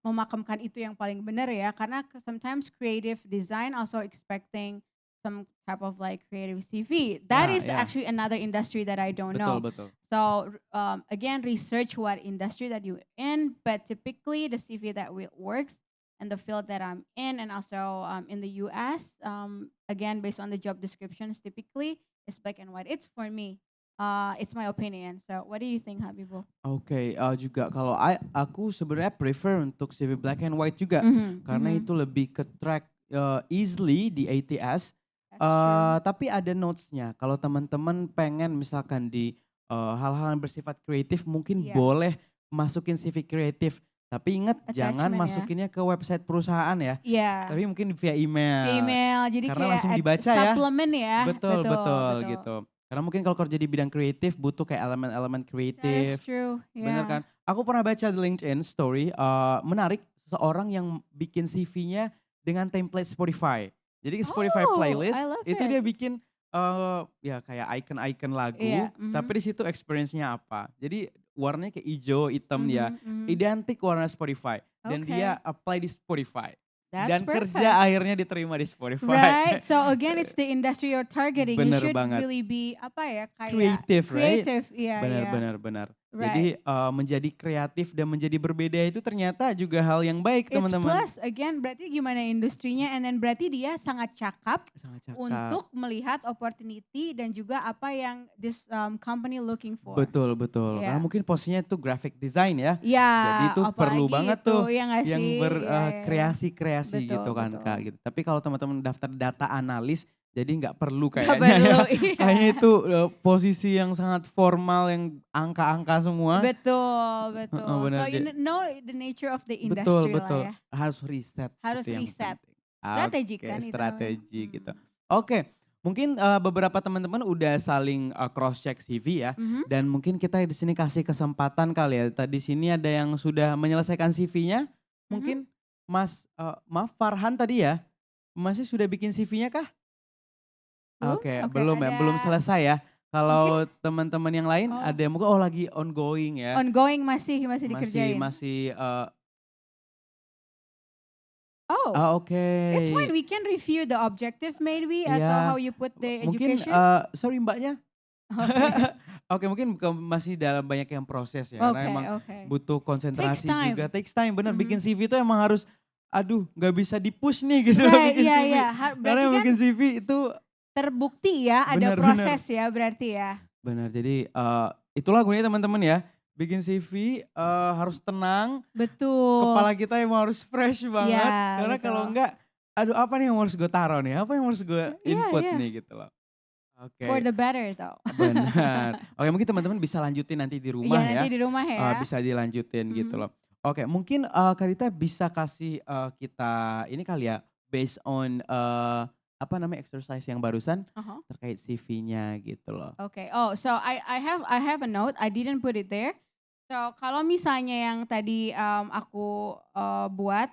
memakamkan itu yang paling benar ya, karena sometimes creative design also expecting some type of like creative CV. That Ya, is ya. actually another industry that I don't Betul, know. betul. So again, research what industry that you're in, but typically the CV that works and the field that I'm in, and also in the US, again based on the job descriptions, typically is black and white. It's for me. It's my opinion. So what do you think, Habibul? Oke, juga kalau aku sebenarnya prefer untuk CV black and white juga. Mhm, Karena mhm. itu lebih ke track easily di ATS. That's true. Tapi ada notes-nya. Kalau teman-teman pengen misalkan di hal-hal yang bersifat kreatif mungkin Iya. boleh masukin CV kreatif. Tapi ingat jangan Attachment ya. masukinnya ke website perusahaan ya. Iya. Tapi mungkin via email. Via email, jadi Karena kayak langsung dibaca ya. suplemen ya. Betul, betul Betul. gitu. Karena mungkin kalau kerja di bidang kreatif butuh kayak elemen-elemen That kreatif. is true. Bener Yeah. kan? Aku pernah baca di LinkedIn story, menarik seseorang yang bikin CV-nya dengan template Spotify. Jadi Spotify Oh, playlist, I love itu it. dia bikin ya kayak icon-icon lagu, Iya, tapi di situ experience-nya apa. Jadi warnanya kayak hijau, hitam ya. Identik warna Spotify. Dan dia apply di Spotify. That's Dan perfect. kerja akhirnya diterima di Spotify. Right. So again, it's the industry you're targeting. Bener You should banget. really be apa ya kayak Creative, right? creative. Iya, iya. Benar. Right. Jadi menjadi kreatif dan menjadi berbeda itu ternyata juga hal yang baik, It's teman-teman. plus again berarti gimana industrinya, and then berarti dia sangat cakap Sangat cakap. untuk melihat opportunity dan juga apa yang this company looking for. Betul. Iya. Karena mungkin posisinya itu graphic design ya. Ya, Jadi itu perlu apalagi banget itu, tuh ya nggak yang sih? Iya, iya. berkreasi-kreasi Betul, gitu kan betul. Kak gitu. Tapi kalau teman-teman daftar data analis jadi nggak perlu Nggak kayaknya ya. perlu, iya. Kayaknya itu posisi yang sangat formal yang angka-angka semua. Betul. Benar, So you Dek. know the nature of the industry Betul. lah ya. Harus riset. Harus itu yang riset. penting. Strategi Oke, kan itu strategi namanya. gitu. Oke, mungkin beberapa teman-teman udah saling cross check CV ya. Dan mungkin kita di sini kasih kesempatan kali ya. Tadi sini ada yang sudah menyelesaikan CV-nya. Mungkin Mas maaf Farhan tadi ya. Masih sudah bikin CV-nya kah? Oke, belum ya, ada belum selesai ya. Kalau teman-teman yang lain ada yang mungkin lagi ongoing ya. ongoing masih dikerjain. Masih Oh, oke. it's fine. We can review the objective maybe atau Iya. how you put the Mungkin education. sorry mbaknya. Oke, mungkin masih dalam banyak yang proses ya. Karena emang butuh konsentrasi Takes time. juga. Takes time, benar. Bikin CV itu emang harus, aduh nggak bisa di-push nih gitu loh Right, bikin iya, CV. iya. Karena Berarti kan bikin CV itu terbukti ya ada Benar, proses ya berarti ya. benar. Jadi itulah gunanya teman-teman ya. Bikin CV harus tenang. Betul. Kepala kita emang harus fresh banget. Ya, Karena betul. kalau enggak, aduh apa nih yang harus gue taruh nih? Apa yang harus gue input iya. nih gitu loh. Oke. For the better though. Benar. Oke, mungkin teman-teman bisa lanjutin nanti di rumah Iya, ya. nanti di rumah ya. Bisa dilanjutin gitu loh. Oke, mungkin Kak Rita bisa kasih kita ini kali ya, based on apa namanya exercise yang barusan terkait CV-nya gitu loh. Okay. Oh, so I have a note. I didn't put it there. So kalau misalnya yang tadi aku buat,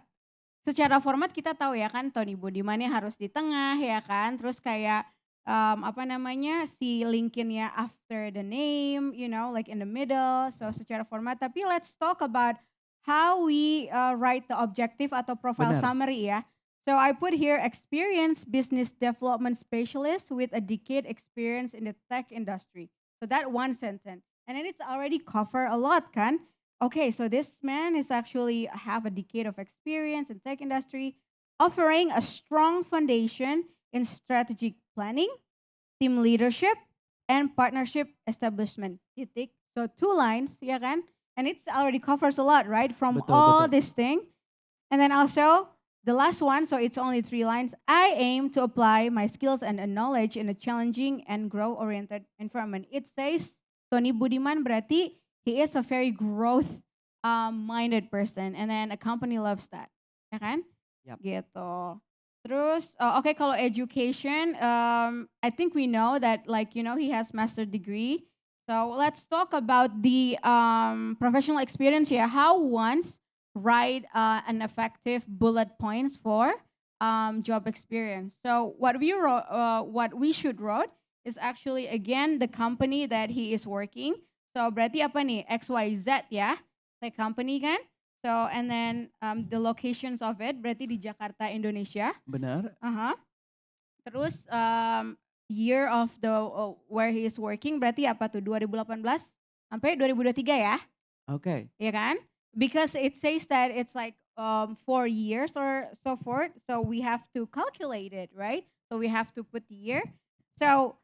secara format kita tahu ya kan Tony Budiman harus di tengah ya kan, terus kayak apa namanya si LinkedIn-nya after the name, you know, like in the middle. So secara format. Tapi let's talk about how we write the objective atau profile Benar. summary ya. So I put here experienced business development specialist with a decade experience in the tech industry. So that one sentence. And then it's already cover a lot kan. Okay, so this man is actually have a decade of experience in tech industry, offering a strong foundation in strategic planning, team leadership, and partnership establishment. Titik. So 2 lines, ya kan? And it already covers a lot, right? From all this thing. And then also the last one, so it's only 3 lines. I aim to apply my skills and knowledge in a challenging and growth-oriented environment. It says Tony Budiman berarti he is a very growth-minded person, and then a company loves that, ya kan? Yap. Gitu. Terus, okay, kalau education, I think we know that, like you know, he has master degree. So let's talk about the professional experience here. How once write an effective bullet points for job experience. So what we should wrote is actually again the company that he is working. So berarti apa nih XYZ ya, the company kan. So and then the locations of it berarti di Jakarta, Indonesia. Benar. Terus year of the where he is working berarti apa tuh 2018 sampai 2023 ya. Oke. Ya kan? Because it says that it's like 4 years or so forth. So we have to calculate it, right? So we have to put the year. So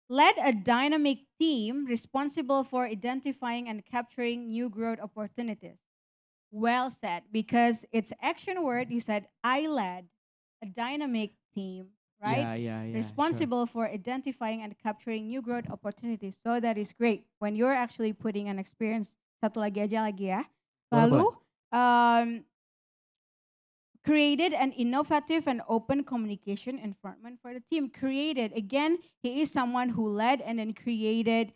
led a dynamic team responsible for identifying and capturing new growth opportunities. Well said, because it's action word. You said I led a dynamic team, right? Yeah. Responsible for identifying and capturing new growth opportunities. So that is great when you're actually putting an experience. Satu lagi ya. Lalu created an innovative and open communication environment for the team. Created, again, he is someone who led and then created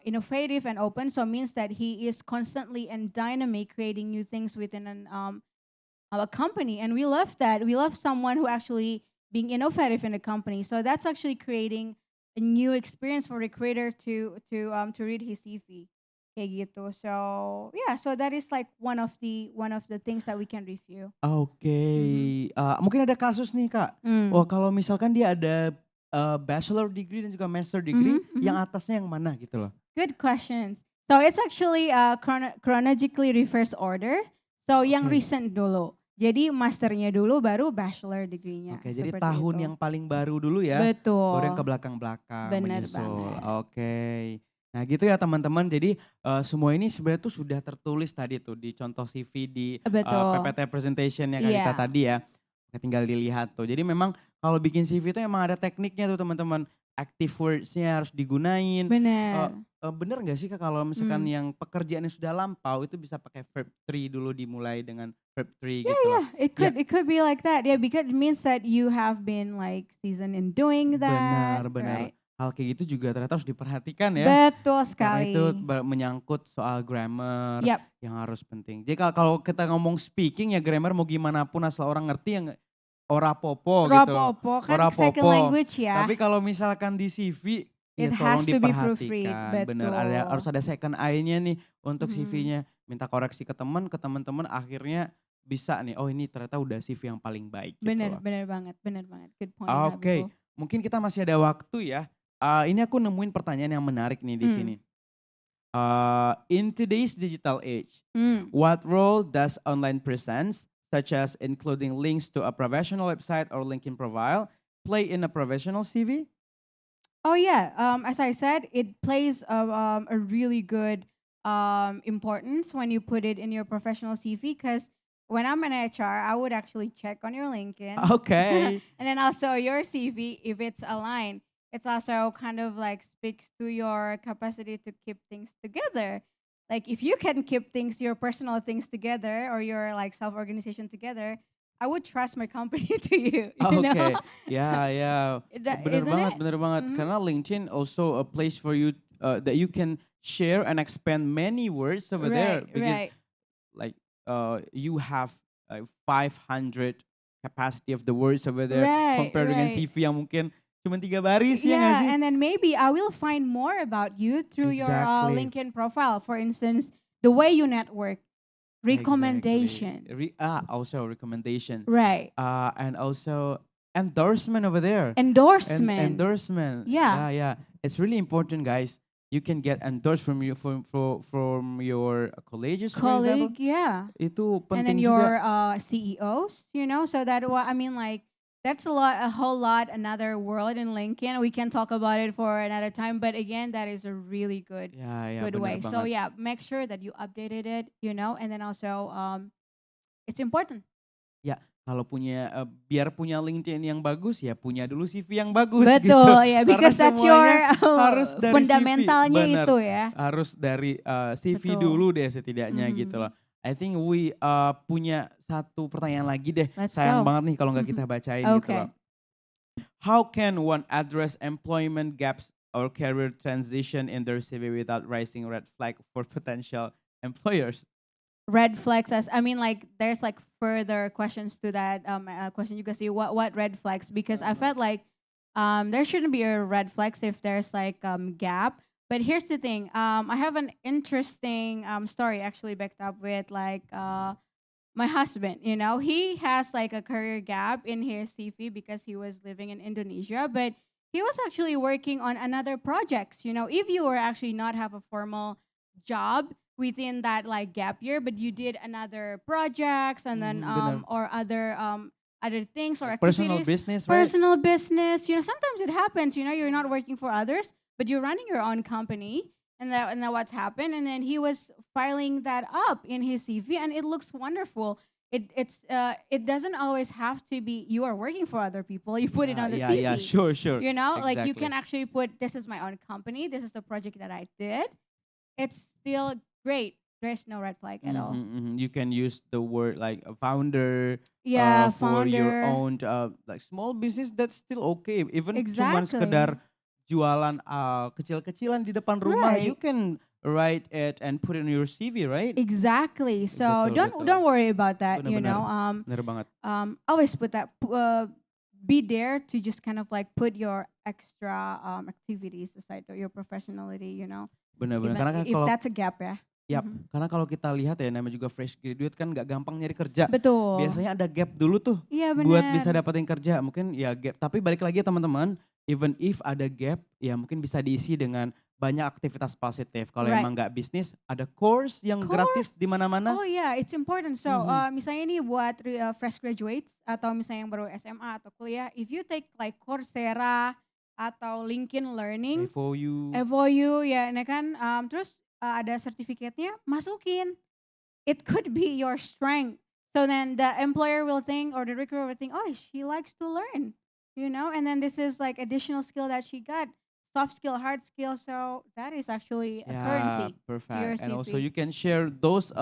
innovative and open. So means that he is constantly and dynamic creating new things within a company. And we love that. We love someone who actually being innovative in the company. So that's actually creating a new experience for recruiter to read his CV kayak gitu. So yeah, so that is like one of the things that we can review. Oke, mungkin ada kasus nih Kak. Mm. Oh kalau misalkan dia ada bachelor degree dan juga master degree, Mhm, yang mhm. atasnya yang mana gitu loh? Good questions. So it's actually chronologically reverse order. So yang Oke. recent dulu. Jadi masternya dulu baru bachelor degree-nya. Oke, jadi Seperti tahun itu. yang paling baru dulu ya, baru yang ke Betul. belakang-belakang Benar menyusul. banget. Oke. Nah gitu ya teman-teman, jadi semua ini sebenarnya tuh sudah tertulis tadi tuh di contoh CV di Betul. PPT presentation-nya Kak Dita Iya. tadi ya. Oke, tinggal dilihat tuh. Jadi memang kalau bikin CV itu emang ada tekniknya tuh teman-teman. Active words-nya harus digunain. Benar. Bener nggak sih Kak kalau misalkan Hmm. yang pekerjaannya sudah lampau itu bisa pakai verb 3 dulu dimulai dengan verb 3 Yeah, gitu loh. yeah. It Ya, could be like that. Yeah, because it means that you have been like seasoned in doing that, benar. right? Hal kayak gitu juga ternyata harus diperhatikan ya. Betul Karena itu sekali. menyangkut soal grammar Yap. yang harus penting. Jadi kalau kita ngomong speaking ya grammar mau gimana pun asal orang ngerti ya ora popo gitu. Ropopo kan Ora second popo. language ya. Tapi kalau misalkan di CV ya It tolong has to be proofread. diperhatikan. Bener, harus Betul. ada second eye-nya nih untuk Mhm. CV-nya. Minta koreksi ke teman-teman akhirnya bisa nih, oh ini ternyata udah CV yang paling baik gitu Bener, loh. bener banget, bener banget. Good point, Oke, Habibul. mungkin kita masih ada waktu ya. Ini aku nemuin pertanyaan yang menarik nih di sini. In today's digital age, Hmm. what role does online presence, such as including links to a professional website or LinkedIn profile, play in a professional CV? Oh yeah, as I said, it plays a really good importance when you put it in your professional CV. Because when I'm an HR, I would actually check on your LinkedIn, Okay. and then also your CV if it's aligned. It's also kind of like speaks to your capacity to keep things together. Like if you can keep things, your personal things together, or your like self organization together, I would trust my company to you. You know, Oke, ya, isn't it? bener banget. Mhm. Karena LinkedIn also a place for you that you can share and expand many words over there Right, because right, like you have 500 capacity of the words over there right, compare dengan right. CV yang mungkin cuma 3 baris ya nggak Yeah, sih? and then maybe I will find more about you through your Exactly. LinkedIn profile. For instance, the way you network, Exactly. recommendation, Also recommendation. right, And also endorsement over there. And endorsement. endorsement. Yeah, Yeah. It's really important, guys. You can get endorsed from you from your colleagues, for example. colleague, yeah. Itu And then penting your juga. CEOs, so that what I mean, like that's a whole lot, another world in LinkedIn. We can talk about it for another time, but again, that is a really good Ya, good bener way. So banget. yeah, make sure that you updated it, and then also it's important. Ya, kalau biar punya LinkedIn yang bagus ya punya dulu CV yang bagus gitu. Betul ya, Karena because that's your semuanya harus dari CV. fundamentalnya Bener, itu ya. harus dari CV Betul. dulu deh setidaknya gitu Mhm. loh. I think we punya satu pertanyaan lagi deh. Let's Sayang go. banget nih kalau nggak kita bacain gitu Okay. loh. How can one address employment gaps or career transition in their CV without raising red flag for potential employers? Red flags, as I mean, like there's like further questions to that question. You can see what red flags, because I felt like there shouldn't be a red flags if there's like gap. But here's the thing. I have an interesting story actually backed up with like my husband. He has like a career gap in his CV because he was living in Indonesia, but he was actually working on another projects. If you were actually not have a formal job within that like gap year, but you did another projects and then Bener. or other things or Like personal activities, business, right? personal business. Sometimes it happens. You're not working for others, but you're running your own company, and that what's happened. And then he was filing that up in his CV, and it looks wonderful. It doesn't always have to be you are working for other people. You put it on the Yeah, CV. sure. Like you Exactly. can actually put this is my own company. This is the project that I did. It's still great. There's no red flag at all. You can use the word like a founder Yeah, for your founder. own like small business. That's still okay. Even cuman Exactly. sekedar jualan kecil-kecilan di depan rumah, you Right. can write it and put it in your CV, right? Exactly. So Betul, don't betul. worry about that. Bener-bener. Bener banget. Always put that be there to just kind of like put your extra activities aside or your professionality, you know, Benar-benar even karena kan if kalau that's a gap ya. yap, Mhm. karena kalau kita lihat ya namanya juga fresh graduate kan nggak gampang nyari kerja. Betul. Biasanya ada gap dulu tuh Iya buat bisa benar. dapetin kerja. Mungkin ya gap, tapi balik lagi ya teman-teman, even if ada gap ya mungkin bisa diisi dengan banyak aktivitas positif. Kalau Right. emang nggak bisnis, ada course yang Course. gratis di mana-mana. Oh yeah, it's important. So Mhm. misalnya nih buat fresh graduates atau misalnya yang baru SMA atau kuliah, if you take like Coursera atau LinkedIn Learning, FOU. FOU ya, nah kan, terus ada sertifikatnya, masukin. It could be your strength. So then the employer will think or the recruiter will think, oh, she likes to learn, you know, and then this is like additional skill that she got, soft skill, hard skill. So that is actually a Yeah, currency to your perfect. And also CV. you can share those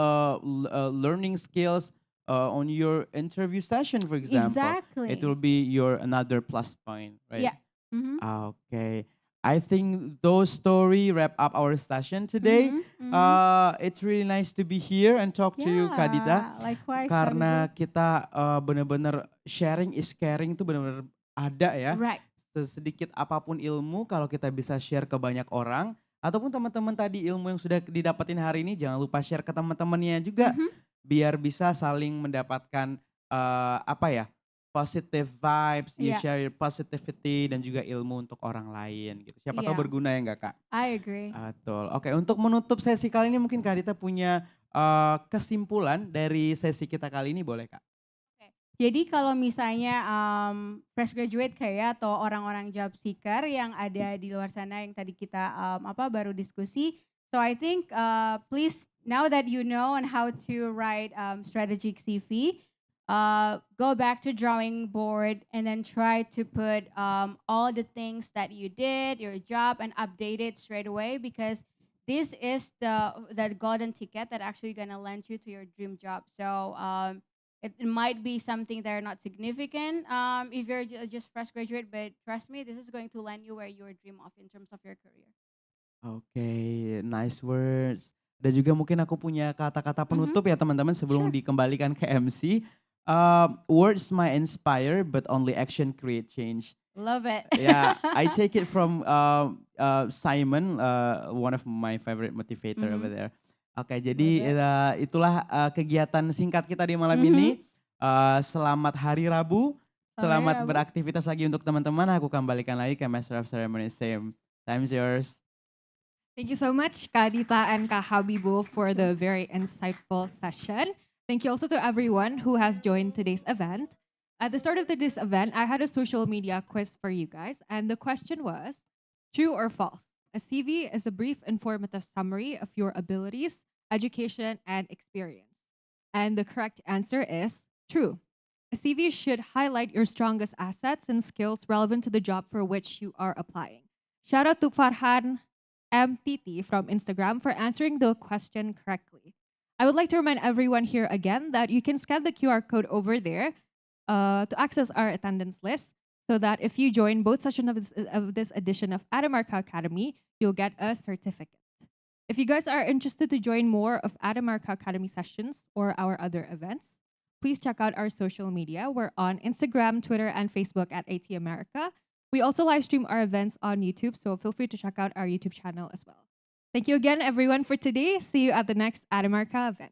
learning skills on your interview session, for example. It will Exactly. be your another plus point, right? Yeah. Mhm. Okay. I think those story wrap up our session today. Mhm. Mhm. It's really nice to be here and talk to you, Kak Dita. Yeah, likewise, Karena Habibie. kita benar-benar sharing is caring tuh benar-benar ada ya. Right. Sesedikit apapun ilmu kalau kita bisa share ke banyak orang ataupun teman-teman tadi ilmu yang sudah didapetin hari ini jangan lupa share ke teman-temannya juga Mhm. biar bisa saling mendapatkan apa ya, positive vibes, you Yeah. share your positivity dan juga ilmu untuk orang lain gitu. Siapa tahu Yeah. berguna ya enggak Kak? I agree. Betul. Oke, untuk menutup sesi kali ini mungkin Kak Dita punya kesimpulan dari sesi kita kali ini boleh Kak? Oke. Jadi kalau misalnya fresh graduate kayak atau orang-orang job seeker yang ada di luar sana yang tadi kita baru diskusi, so I think please now that you know on how to write strategic CV, go back to drawing board and then try to put all the things that you did, your job, and update it straight away because this is the golden ticket that actually gonna land you to your dream job. So it might be something that are not significant if you're just fresh graduate, but trust me, this is going to land you where you dream of in terms of your career. Oke, nice words. Dan juga mungkin aku punya kata-kata Mhm. penutup ya teman-teman sebelum Sure. dikembalikan ke MC. Words might inspire, but only action create change. Love it. Yeah, I take it from Simon, one of my favorite motivator over Mhm. there. Oke, Love jadi it. itulah kegiatan singkat kita di malam Mhm. ini. Selamat Hari Rabu, Selamat Hari selamat Rabu. beraktivitas lagi untuk teman-teman. Aku kembalikan lagi ke Master of Ceremony. Same, time's yours. Thank you so much, Kak Dita and Kak Habibu, for the very insightful session. Thank you also to everyone who has joined today's event. At the start of this event, I had a social media quiz for you guys, and the question was, true or false? A CV is a brief, informative summary of your abilities, education, and experience. And the correct answer is true. A CV should highlight your strongest assets and skills relevant to the job for which you are applying. Shout out to Farhan MTT from Instagram for answering the question correctly. I would like to remind everyone here again that you can scan the QR code over there to access our attendance list so that if you join both sessions of this edition of Adamarka Academy, you'll get a certificate. If you guys are interested to join more of Adamarka Academy sessions or our other events, please check out our social media. We're on Instagram, Twitter, and Facebook at AT America. We also live stream our events on YouTube, so feel free to check out our YouTube channel as well. Thank you again, everyone, for today. See you at the next Adamarka event.